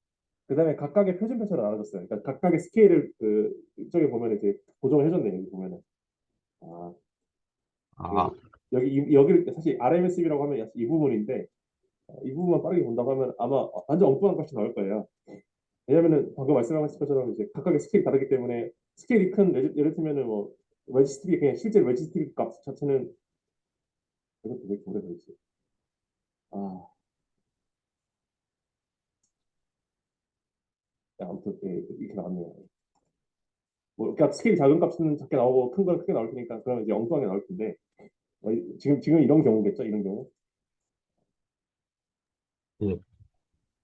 [SPEAKER 5] 그다음에 각각의 표준편차로 나눠줬어요. 그러니까 각각의 스케일을 그 이쪽에 보면 이제 고정을 해줬네요. 여기 보면은 아, 그
[SPEAKER 2] 아,
[SPEAKER 5] 여기 사실 RMSE라고 하면 이 부분인데 이 부분만 빠르게 본다고 하면 아마 완전 엉뚱한 값이 나올 거예요. 왜냐면은 방금 말씀하신 것처럼 이제 각각의 스케일이 다르기 때문에 스케일이 큰 예를 들면은 뭐 웨지스틱이 그냥 실제 웨지스틱 값 자체는 이것도 왜 이렇게 오래 걸리지? 아, 아무튼 이렇게 나왔네요. 뭐 그러니까 스케일이 작은 값은 작게 나오고 큰 건 크게 나올 테니까 그러면 이제 엉뚱하게 나올 텐데 지금 이런 경우겠죠? 이런 경우
[SPEAKER 2] 예.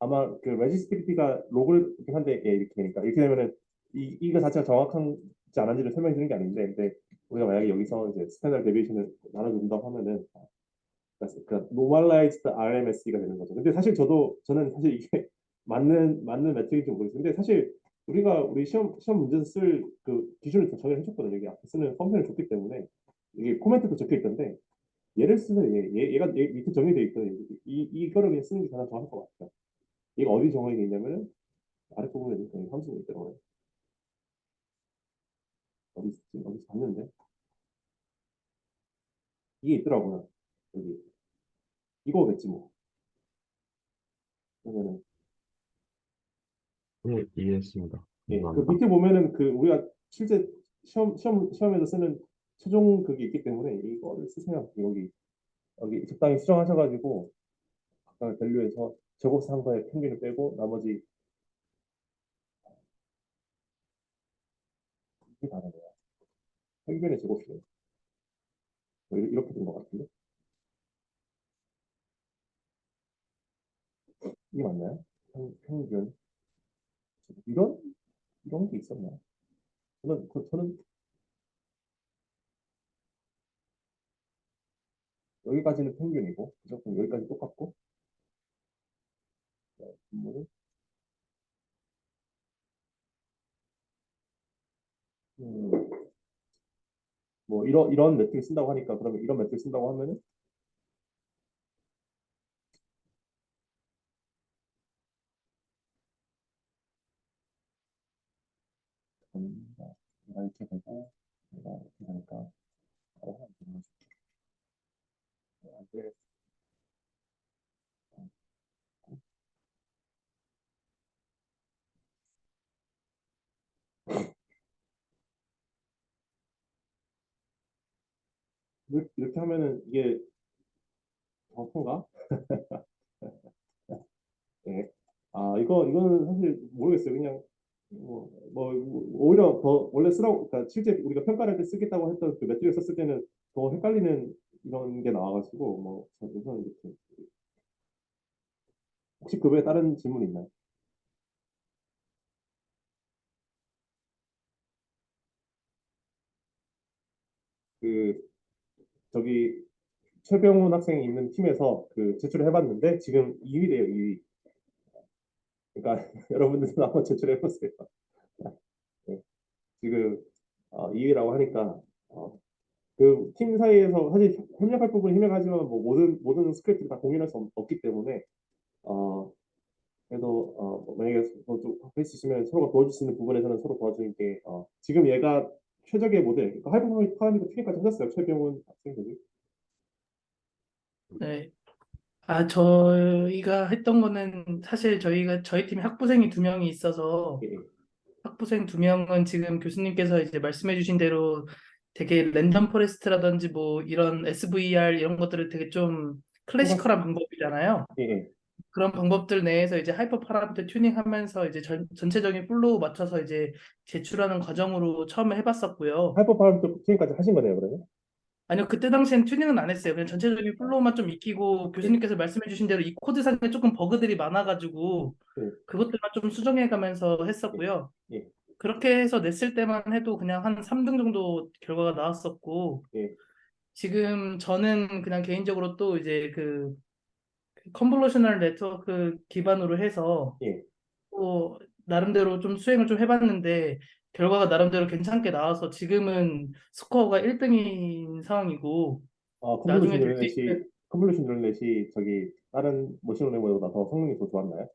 [SPEAKER 5] 아마 그 레지스티비티가 로그를 이렇게 한데 이렇게 되니까 이렇게 되면은 이거 자체가 정확한지 않은지를 설명해 주는 게 아닌데 근데 우리가 만약에 여기서 이제 스탠다드 데비에이션을 나눠준다고 하면은 그러니까 normalized RMS가 되는 거죠. 근데 사실 저는 사실 이게 맞는 매트릭인지 모르겠어요. 근데 사실 우리 시험 문제에서 쓸 그 기준을 다 정의를 해줬거든요. 여기 앞에 쓰는 펌플을 줬기 때문에 이게 코멘트도 적혀 있던데 얘를 쓰면 얘가 밑에 정의돼 있거든요. 이거를 그냥 쓰는 게 가장 정확할 것 같아요. 얘가 어디 정의돼 있냐면은 아랫부분에 이렇게 함수가 있더라고요. 어디 있지? 어디서 봤는데 이게 있더라고요. 여기 이거겠지 뭐. 그러면은
[SPEAKER 2] 예, 이해했습니다.
[SPEAKER 5] 그
[SPEAKER 2] 감사합니다.
[SPEAKER 5] 밑에 보면은 그 우리가 실제 시험에서 쓰는 최종 그게 있기 때문에 이거를 쓰세요. 여기 적당히 수정하셔가지고 각각 밸류에서 제곱한 거에 평균을 빼고 나머지 이게 다른 거야. 평균의 제곱이에요. 뭐 이렇게 된 것 같은데 이게 맞나요? 평균 이런 게 있었나? 저는 여기까지는 평균이고 무조건 여기까지 똑같고 분모는 음, 뭐 이런 매트릭 쓴다고 하니까 그러면 이런 매트릭 쓴다고 하면은 얘가 이렇게 되고 얘가 이렇게 되니까 안 되겠어. 이렇게 하면은 이게 정확한가? 예. 이거는 사실 모르겠어요. 그냥 오히려 더 원래 쓰라고 그러니까 실제 우리가 평가할 때 쓰겠다고 했던 그 매트릭 썼을 때는 더 헷갈리는 이런 게 나와가지고 뭐 우선 이렇게 혹시 그 외에 다른 질문 있나요? 그 저기 최병훈 학생이 있는 팀에서 그 제출을 해봤는데 지금 2위래요, 2위. 그러니까 여러분들도 한번 제출해 보세요. 네. 지금 2위라고 하니까 그 팀 사이에서 사실 협력할 부분은 협력하지만 뭐 모든 스크립트를 다 공유할 수 없기 때문에 그래도 뭐 만약에 뭐좀할 수 있으면 서로가 도와줄 수 있는 부분에서는 서로 도와주는 게 지금 얘가 최적의 모델 그러니까 하이퍼 파라미터 튜닝까지 하셨어요 최병훈 학생들이.
[SPEAKER 3] 네. 저희가 했던 거는 사실 저희 팀에 학부생이 2명이 있어서
[SPEAKER 5] 예, 예.
[SPEAKER 3] 학부생 2명은 지금 교수님께서 이제 말씀해주신 대로 되게 랜덤 포레스트라든지 뭐 이런 SVR 이런 것들을 되게 좀 클래시컬한 방법이잖아요.
[SPEAKER 5] 예, 예.
[SPEAKER 3] 그런 방법들 내에서 이제 하이퍼 파라미터 튜닝하면서 이제 전체적인 플로우 맞춰서 이제 제출하는 과정으로 처음에 해봤었고요.
[SPEAKER 5] 하이퍼 파라미터 튜닝까지 하신 거네요 그러면?
[SPEAKER 3] 아니요, 그때 당시엔 튜닝은 안 했어요. 그냥 전체적인 플로우만 좀 익히고 교수님께서 말씀해주신 대로 이 코드상에 조금 버그들이 많아가지고
[SPEAKER 5] 예,
[SPEAKER 3] 그것들만 좀 수정해가면서 했었고요.
[SPEAKER 5] 예,
[SPEAKER 3] 그렇게 해서 냈을 때만 해도 그냥 한 3등 정도 결과가 나왔었고
[SPEAKER 5] 예.
[SPEAKER 3] 지금 저는 그냥 개인적으로 또 이제 그 컨볼루셔널 네트워크 기반으로 해서
[SPEAKER 5] 예.
[SPEAKER 3] 또 나름대로 좀 수행을 좀 해봤는데 결과가 나름대로 괜찮게 나와서 지금은 스코어가 1등인 상황이고
[SPEAKER 5] 컨볼루션
[SPEAKER 3] 나중에 될 수
[SPEAKER 5] 뉴럴넷이
[SPEAKER 3] 있는
[SPEAKER 5] 컨볼루션 뉴럴넷이 저기 다른 머신러닝보다 더 성능이 더 좋았나요?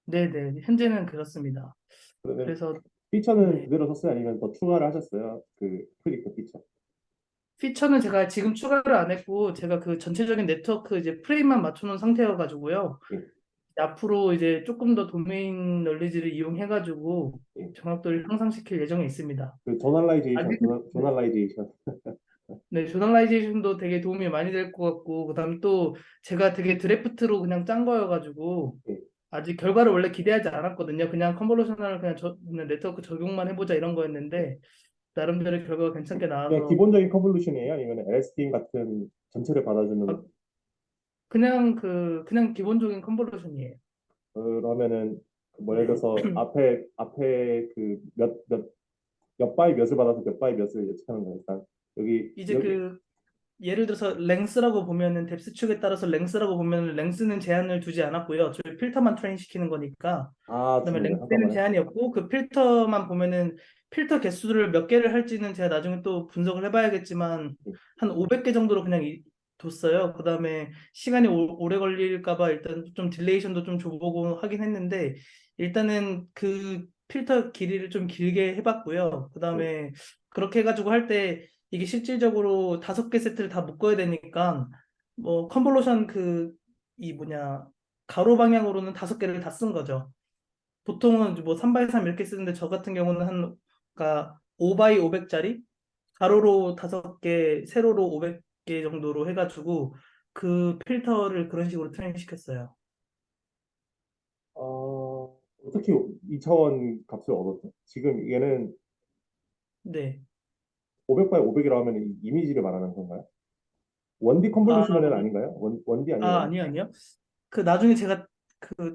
[SPEAKER 3] 네네 현재는 그렇습니다.
[SPEAKER 5] 그러면
[SPEAKER 3] 그래서
[SPEAKER 5] 피처는
[SPEAKER 3] 네
[SPEAKER 5] 그대로 썼어요? 아니면 더 추가를 하셨어요? 그 프리딕터 피처.
[SPEAKER 3] 피처는 제가 지금 추가를 안 했고 제가 그 전체적인 네트워크 이제 프레임만 맞춰놓은 상태여가지고요.
[SPEAKER 5] 예,
[SPEAKER 3] 앞으로 이제 조금 더 도메인 널리지를 이용해가지고
[SPEAKER 5] 예.
[SPEAKER 3] 정확도를 향상시킬 예정에 있습니다.
[SPEAKER 5] 그 저널라이제이션,
[SPEAKER 3] 아직은
[SPEAKER 5] 저널라이제이션.
[SPEAKER 3] 네, 조널라이제이션도 되게 도움이 많이 될 것 같고, 그다음에 또 제가 되게 드래프트로 그냥 짠 거여가지고,
[SPEAKER 5] 예.
[SPEAKER 3] 아직 결과를 원래 기대하지 않았거든요. 그냥 컨볼루셔널 그냥 네트워크 적용만 해보자 이런 거였는데, 나름대로 결과가 괜찮게
[SPEAKER 5] 그냥
[SPEAKER 3] 나와서,
[SPEAKER 5] 기본적인 컨볼루션이에요? 아니면 LSTM 같은 전체를 받아주는
[SPEAKER 3] 아, 그냥 기본적인 컨볼루션이에요.
[SPEAKER 5] 그러면은 뭐 예를
[SPEAKER 3] 네.
[SPEAKER 5] 들어서 앞에 그 몇 바이 몇을 받아서 몇 바이 몇을 예측하는 거니까
[SPEAKER 3] 이제
[SPEAKER 5] 여기
[SPEAKER 3] 예를 들어서 랭스라고 보면은 뎁스 축에 따라서 랭스라고 보면은 랭스는 제한을 두지 않았고요. 저희 필터만 트레인 시키는 거니까. 그다음에
[SPEAKER 5] 지금
[SPEAKER 3] 랭스에는
[SPEAKER 5] 잠깐만요.
[SPEAKER 3] 제한이 없고 그 필터만 보면은 필터 개수를 몇 개를 할지는 제가 나중에 또 분석을 해봐야겠지만
[SPEAKER 5] 예.
[SPEAKER 3] 한 500개 정도로 그냥 뒀어요. 그다음에 시간이 오래 걸릴까 봐 일단 좀 딜레이션도 좀 줘보고 하긴 했는데 일단은 그 필터 길이를 좀 길게 해봤고요.
[SPEAKER 5] 예.
[SPEAKER 3] 그다음에 그렇게 해가지고 할 때 이게 실질적으로 5개 세트를 다 묶어야 되니까 뭐 컨볼루션 이 뭐냐 가로 방향으로는 5개를 다 쓴 거죠. 보통은 뭐 3x3 이렇게 쓰는데 저 같은 경우는 그러니까 5x500짜리 가로로 5개, 세로로 500개 정도로 해가지고 그 필터를 그런 식으로 트레인 시켰어요.
[SPEAKER 5] 어떻게 2차원 값을 얻었죠? 지금 얘는
[SPEAKER 3] 네.
[SPEAKER 5] 500바이 500이라고 하면 이 이미지를 말하는 건가요? 1D
[SPEAKER 3] 아,
[SPEAKER 5] 컨볼루션은 아닌가요? 1D 아니에요?
[SPEAKER 3] 아니요, 아니요. 그 나중에 제가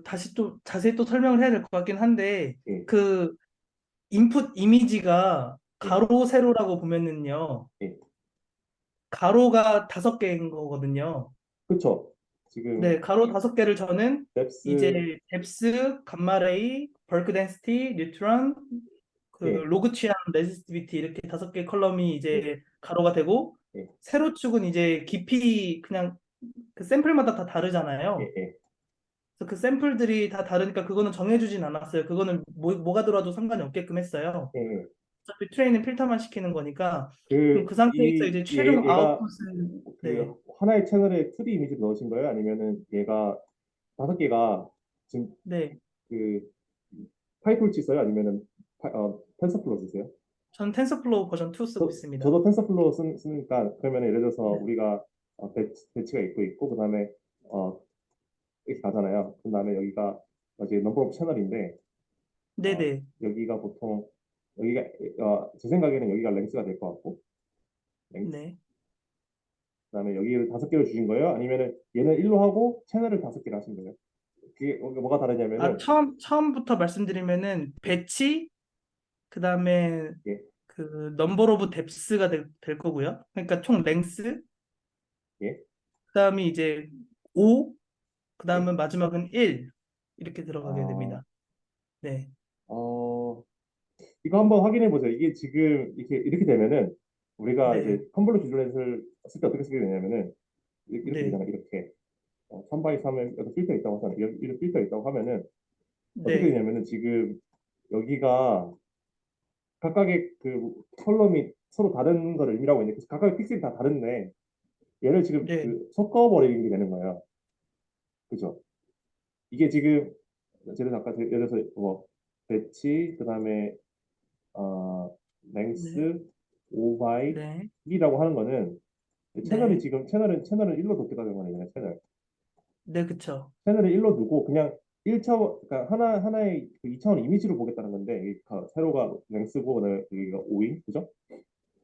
[SPEAKER 3] 다시 또 자세히 또 설명을 해야 될 것 같긴 한데
[SPEAKER 5] 예,
[SPEAKER 3] 그 인풋 이미지가
[SPEAKER 5] 예,
[SPEAKER 3] 가로 세로라고 보면은요.
[SPEAKER 5] 예.
[SPEAKER 3] 가로가 5개인 거거든요.
[SPEAKER 5] 그쵸. 지금
[SPEAKER 3] 네, 가로 5개를 저는
[SPEAKER 5] 뎁스,
[SPEAKER 3] 이제 뎁스, 감마레이, 벌크 덴시티, 뉴트론, 그
[SPEAKER 5] 예,
[SPEAKER 3] 로그 취향, 레지스티비티 이렇게 5개 컬럼이
[SPEAKER 5] 예,
[SPEAKER 3] 이제 가로가 되고
[SPEAKER 5] 예,
[SPEAKER 3] 세로축은 이제 깊이 그냥 그 샘플마다 다
[SPEAKER 5] 예,
[SPEAKER 3] 다르잖아요.
[SPEAKER 5] 예.
[SPEAKER 3] 그래서 그 샘플들이 다 다르니까 그거는 정해주진 않았어요. 그거는 뭐가 들어와도 상관이 없게끔 했어요.
[SPEAKER 5] 예. 예.
[SPEAKER 3] 어차피 트레이는 필터만 시키는 거니까 그럼
[SPEAKER 5] 그,
[SPEAKER 3] 그 상태에서 이제 최종
[SPEAKER 5] 얘가
[SPEAKER 3] 아웃풋은 네.
[SPEAKER 5] 그 하나의 채널에 2D 이미지를 넣으신 거예요? 아니면은 얘가 5개가 지금
[SPEAKER 3] 네.
[SPEAKER 5] 그 파이톨치 써요? 아니면은 텐서플로 쓰세요?
[SPEAKER 3] 저는 텐서플로우 버전 2 쓰고 있습니다.
[SPEAKER 5] 저도 텐서플로 쓰니까 그러면 예를 들어서
[SPEAKER 3] 네.
[SPEAKER 5] 우리가 배치가 있고 그다음에 어, 이렇게 가잖아요. 그다음에 여기가 이제 넘버 오브 채널인데
[SPEAKER 3] 네네.
[SPEAKER 5] 여기가 보통 여기가 제 생각에는 여기가 랭스가 될 것 같고 랭스.
[SPEAKER 3] 네.
[SPEAKER 5] 그다음에 여기를 5개를 주신 거예요? 아니면은 얘는 1로 하고 채널을 5개를 하신 거예요? 그게 뭐가 다르냐면은
[SPEAKER 3] 처음부터 말씀드리면은 배치, 그 다음에
[SPEAKER 5] 예,
[SPEAKER 3] 그 넘버 오브 뎁스가 될 거고요. 그러니까 총 랭스,
[SPEAKER 5] 예,
[SPEAKER 3] 그 다음에 이제 5, 그
[SPEAKER 5] 예,
[SPEAKER 3] 다음에 마지막은 1. 이렇게 들어가게
[SPEAKER 5] 아,
[SPEAKER 3] 됩니다. 네,
[SPEAKER 5] 어, 이거 한번 확인해 보세요. 이게 지금 이렇게 되면은 우리가
[SPEAKER 3] 네,
[SPEAKER 5] 이제 컨볼루션 줄렛을 쓸 때 어떻게 쓰게 되냐면은 이렇게
[SPEAKER 3] 네,
[SPEAKER 5] 되잖아. 이렇게 3 x 3에 여기 필터 있다고 하잖아. 이런 필터 있다고 하면은 어떻게
[SPEAKER 3] 네,
[SPEAKER 5] 되냐면은 지금 여기가 각각의 그 컬럼이 서로 다른 거를 의미하고 있는데 그래서 각각의 픽셀이 다 다른데 얘를 지금
[SPEAKER 3] 네,
[SPEAKER 5] 그 섞어버리는 게 되는 거예요. 그죠? 이게 지금 예를 들어서 아까 예를 들어서 뭐 배치 그다음에
[SPEAKER 3] 네,
[SPEAKER 5] 랭스 5바이
[SPEAKER 3] 네,
[SPEAKER 5] 1이라고 하는 거는 채널이
[SPEAKER 3] 네,
[SPEAKER 5] 지금 채널은 1로 돕겠다는 거잖아요.
[SPEAKER 3] 네, 그쵸.
[SPEAKER 5] 채널을 1로 두고 그냥 1차원 그러니까 하나의 그 2차원 이미지로 보겠다는 건데 세로가 랭스고 그다음에 여기가 5인 그죠?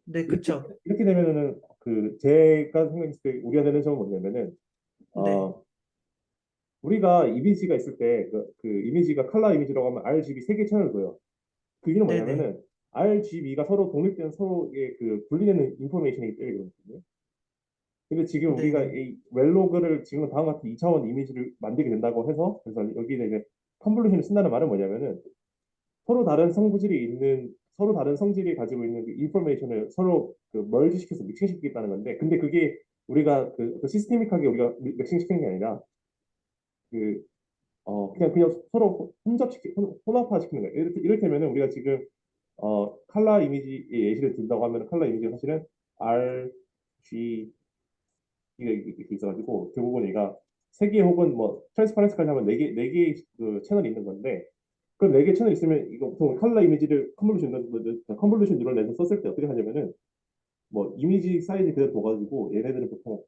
[SPEAKER 3] 네,
[SPEAKER 5] 이렇게
[SPEAKER 3] 그쵸.
[SPEAKER 5] 이렇게 되면은 그 제가 생각했을 때 우리가 되는 점은 뭐냐면은
[SPEAKER 3] 네,
[SPEAKER 5] 어 우리가 이미지가 있을 때 그 이미지가 컬러 이미지라고 하면 RGB 세 개 채널을 둬요. 그 이유는
[SPEAKER 3] 네, 네,
[SPEAKER 5] 뭐냐면은 RGB가 서로 독립된 서로의 그 분리되는 인포메이션이기 때문에 그렇거든요. 근데 지금
[SPEAKER 3] 네,
[SPEAKER 5] 우리가
[SPEAKER 3] 네,
[SPEAKER 5] 이 웰로그를 지금 다음과 같은 2차원 이미지를 만들게 된다고 해서 그래서 여기는 이제 컨볼루션을 쓴다는 말은 뭐냐면은 서로 다른 성질이 가지고 있는 그 인포메이션을 서로 그 멀지시켜서 믹싱시키겠다는 건데 근데 그게 우리가 그 시스테믹하게 우리가 믹싱시키는 게 아니라 그 그냥 서로 혼합화시키는 거예요. 이를테면은 우리가 지금 컬러 이미지 예시를 든다고 하면 컬러 이미지가 사실은 R, G 이게 있어가지고 결국은 얘가 세 개 혹은 뭐 트랜스파렌스까지 하면 네 개의 그 채널이 있는 건데 그 네 개 채널 있으면 이거 보통 컬러 이미지를 컨볼루션 뉴럴넷에서 썼을 때 어떻게 하냐면은 뭐 이미지 사이즈 그대로 둬가지고 얘네들은 보통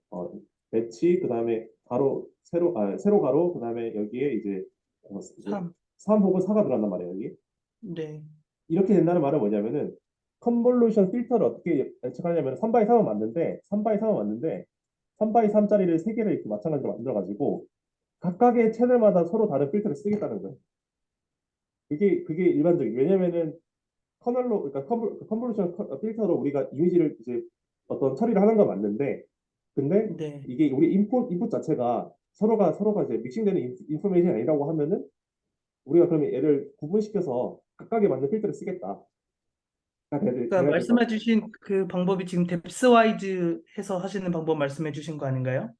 [SPEAKER 5] 배치 그다음에 세로 가로 그다음에 여기에 이제
[SPEAKER 3] 3,
[SPEAKER 5] 3 혹은 4가 들어간단 말이에요 여기
[SPEAKER 3] 네,
[SPEAKER 5] 이렇게 된다는 말은 뭐냐면은 컨볼루션 필터를 어떻게 예측하냐면 3x3은 맞는데 3x3은 맞는데 3x3짜리를 세 개를 이렇게 마찬가지로 만들어가지고 각각의 채널마다 서로 다른 필터를 쓰겠다는 거예요. 그게 일반적인 왜냐면은 그러니까 컨볼루션 필터로 우리가 이미지를 이제 어떤 처리를 하는 건 맞는데 근데
[SPEAKER 3] 네.
[SPEAKER 5] 이게 우리 인풋 자체가 서로가 이제 믹싱되는 인포메이션이 아니라고 하면은 우리가 그러면 얘를 구분시켜서 각각에 맞는 필터를 쓰겠다.
[SPEAKER 3] 그러니까
[SPEAKER 5] 돼야 될 것 같아요.
[SPEAKER 3] 말씀해주신 그 방법이 지금 뎁스와이즈 해서 하시는 방법 말씀해주신 거 아닌가요?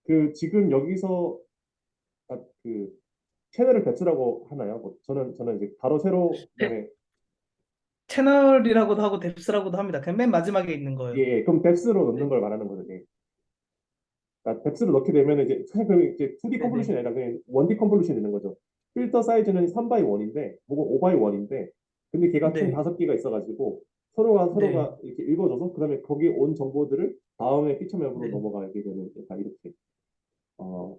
[SPEAKER 5] 그 지금 여기서 그 채널을 배치라고 하나요? 뭐 저는 이제 가로 세로
[SPEAKER 3] 네,
[SPEAKER 5] 그다음에
[SPEAKER 3] 채널이라고도 하고 뎁스라고도 합니다. 그냥 맨 마지막에 있는 거예요.
[SPEAKER 5] 그럼 뎁스로 넣는
[SPEAKER 3] 네,
[SPEAKER 5] 걸 말하는 거죠. 예. 그러니까 뎁스를 넣게 되면 이제 사실 그 이제 2D
[SPEAKER 3] 네, 네,
[SPEAKER 5] 컨볼루션이 아니라 그냥 1D 컨볼루션이 되는 거죠. 필터 사이즈는 3x1인데 뭐가 5x1인데 근데 걔가 총
[SPEAKER 3] 네,
[SPEAKER 5] 5개가 있어가지고 서로가
[SPEAKER 3] 네,
[SPEAKER 5] 서로가 이렇게 읽어줘서 그다음에 거기에 온 정보들을 다음에 피처 맵으로
[SPEAKER 3] 네.
[SPEAKER 5] 넘어가게 되는 약간 이렇게 어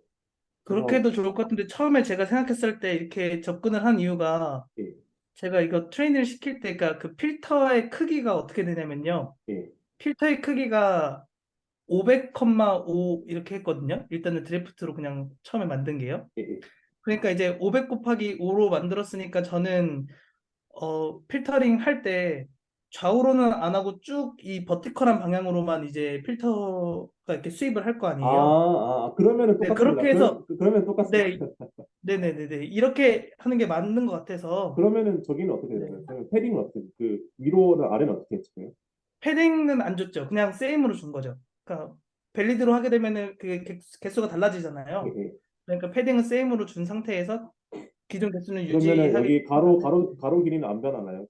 [SPEAKER 3] 그렇게
[SPEAKER 5] 그래서
[SPEAKER 3] 해도 좋을 것 같은데 처음에 제가 생각했을 때 이렇게 접근을 한 이유가
[SPEAKER 5] 예,
[SPEAKER 3] 제가 이거 트레이닝을 시킬 때, 그러니까 그 필터의 크기가 어떻게 되냐면요.
[SPEAKER 5] 예,
[SPEAKER 3] 필터의 크기가 500,5 이렇게 했거든요. 일단은 드래프트로 그냥 처음에 만든 게요.
[SPEAKER 5] 예, 예.
[SPEAKER 3] 그러니까 이제 500 곱하기 5로 만들었으니까 저는 필터링 할 때 좌우로는 안 하고 쭉 이 버티컬한 방향으로만 이제 필터가 이렇게 수입을 할 거 아니에요.
[SPEAKER 5] 그러면은
[SPEAKER 3] 네,
[SPEAKER 5] 똑같습니다.
[SPEAKER 3] 그렇게 해서
[SPEAKER 5] 그러면 똑같습니다.
[SPEAKER 3] 네, 네네네네 이렇게 하는 게 맞는 것 같아서
[SPEAKER 5] 그러면은 저기는 어떻게
[SPEAKER 3] 네.
[SPEAKER 5] 되나요? 그러면 패딩은 어떻게, 그, 위로나 아래는 어떻게 했어요?
[SPEAKER 3] 패딩은 안 줬죠. 그냥 세임으로 준 거죠. 그러니까 밸리드로 하게 되면은 그 개수가
[SPEAKER 5] 예,
[SPEAKER 3] 달라지잖아요.
[SPEAKER 5] 예.
[SPEAKER 3] 그러니까 패딩은 세임으로 준 상태에서 기존 개수는
[SPEAKER 5] 그러면은
[SPEAKER 3] 유지하게
[SPEAKER 5] 여기 가로 길이는 안 변하나요?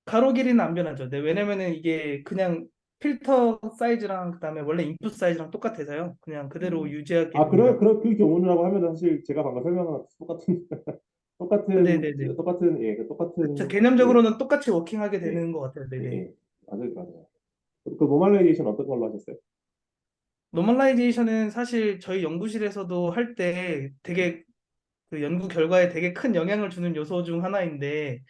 [SPEAKER 3] 가로 길이는 안 변하죠. 네, 왜냐면은 이게 그냥 필터 사이즈랑 그다음에 원래 인풋 사이즈랑 똑같아서요. 그냥 그대로
[SPEAKER 5] 음.
[SPEAKER 3] 유지하게 됩니다.
[SPEAKER 5] 그 경우라고 하면 사실 제가 방금 설명한 거랑 똑같은,
[SPEAKER 3] 네네네. 그쵸.
[SPEAKER 5] 예,
[SPEAKER 3] 개념적으로는 똑같이 워킹하게
[SPEAKER 5] 예,
[SPEAKER 3] 되는 것 같아요.
[SPEAKER 5] 예,
[SPEAKER 3] 네네.
[SPEAKER 5] 예. 맞아요, 맞아요. 그 노멀라이제이션 어떤 걸로 하셨어요?
[SPEAKER 3] 노멀라이제이션은 사실 저희 연구실에서도 할 때 되게 그 연구 결과에 되게 큰 영향을 주는 요소 중 하나인데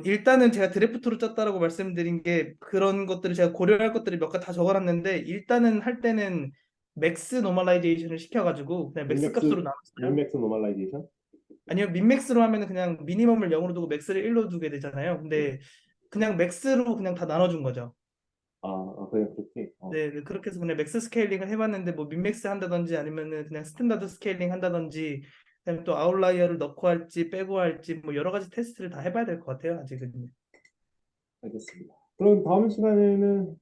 [SPEAKER 3] 일단은 제가 드래프트로 짰다라고 말씀드린 게 그런 것들을 제가 고려할 것들을 몇 가지 다 적어놨는데 일단은 할 때는 맥스 노멀라이제이션을 시켜가지고 그냥 맥스 값으로 나눴어요.
[SPEAKER 5] 민맥스 노멀라이제이션?
[SPEAKER 3] 아니요, 민맥스로 하면은 그냥 미니멈을 0으로 두고 맥스를 1로 두게 되잖아요.
[SPEAKER 5] 예.
[SPEAKER 3] 근데 그냥 맥스로 그냥 다 나눠준 거죠.
[SPEAKER 5] 그냥 그렇게.
[SPEAKER 3] 네, 네, 그렇게 해서 그냥 맥스 스케일링을 해봤는데 뭐 민맥스 한다든지 아니면은 그냥 스탠다드 스케일링 한다든지 그다음에 또 아웃라이어를 넣고 할지 빼고 할지 뭐 여러 가지 테스트를 다 해봐야 될 것 같아요. 아직은.
[SPEAKER 5] 알겠습니다. 그럼 다음 시간에는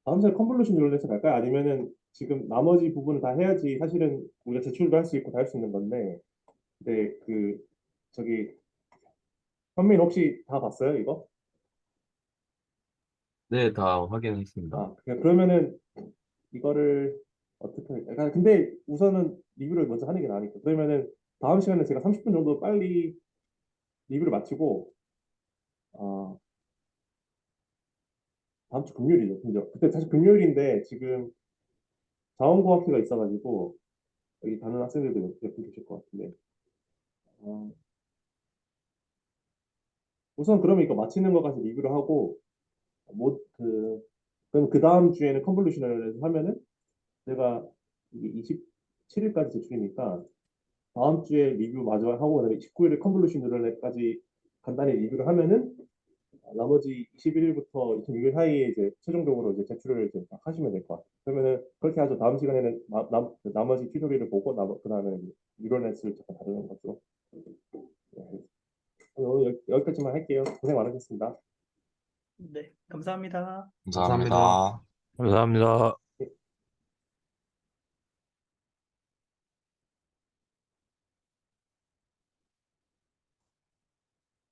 [SPEAKER 5] 다음 시간에 컨볼루션 뉴럴넷을 갈까요? 아니면은 지금 나머지 부분을 다 해야지 사실은 우리가 제출도 할 수 있고 다 할 수 있는 건데, 근데 저기 현민 혹시 다 봤어요 이거?
[SPEAKER 2] 네, 다 확인했습니다.
[SPEAKER 5] 그러면은 이거를 어떻게 할까? 근데 우선은 리뷰를 먼저 하는 게 나으니까 그러면은 다음 시간에 제가 30분 정도 빨리 리뷰를 마치고 어, 다음 주 금요일이죠. 그때 사실 금요일인데 지금 자원고학회가 있어가지고 여기 다른 학생들도 몇분 계실 것 같은데 어, 우선 그러면 이거 마치는 것까지 리뷰를 하고 그럼 그 다음 주에는 컨볼루션을 하면은 제가 이게 27일까지 제출이니까 다음 주에 리뷰 마저 하고 그다음에 19일에 컨볼루션 뉴럴넷까지 간단히 리뷰를 하면은 나머지 21일부터 26일 사이에 이제 최종적으로 이제 제출을 이제 딱 하시면 될 것 같아요. 그러면은 그렇게 하죠. 다음 시간에는 나머지 튜토리얼을 보고 그다음에 뉴럴넷을 잠깐 다루는 것으로. 네. 오늘 여기까지만 할게요. 고생 많으셨습니다.
[SPEAKER 3] 네, 감사합니다.
[SPEAKER 4] 감사합니다.
[SPEAKER 2] 감사합니다.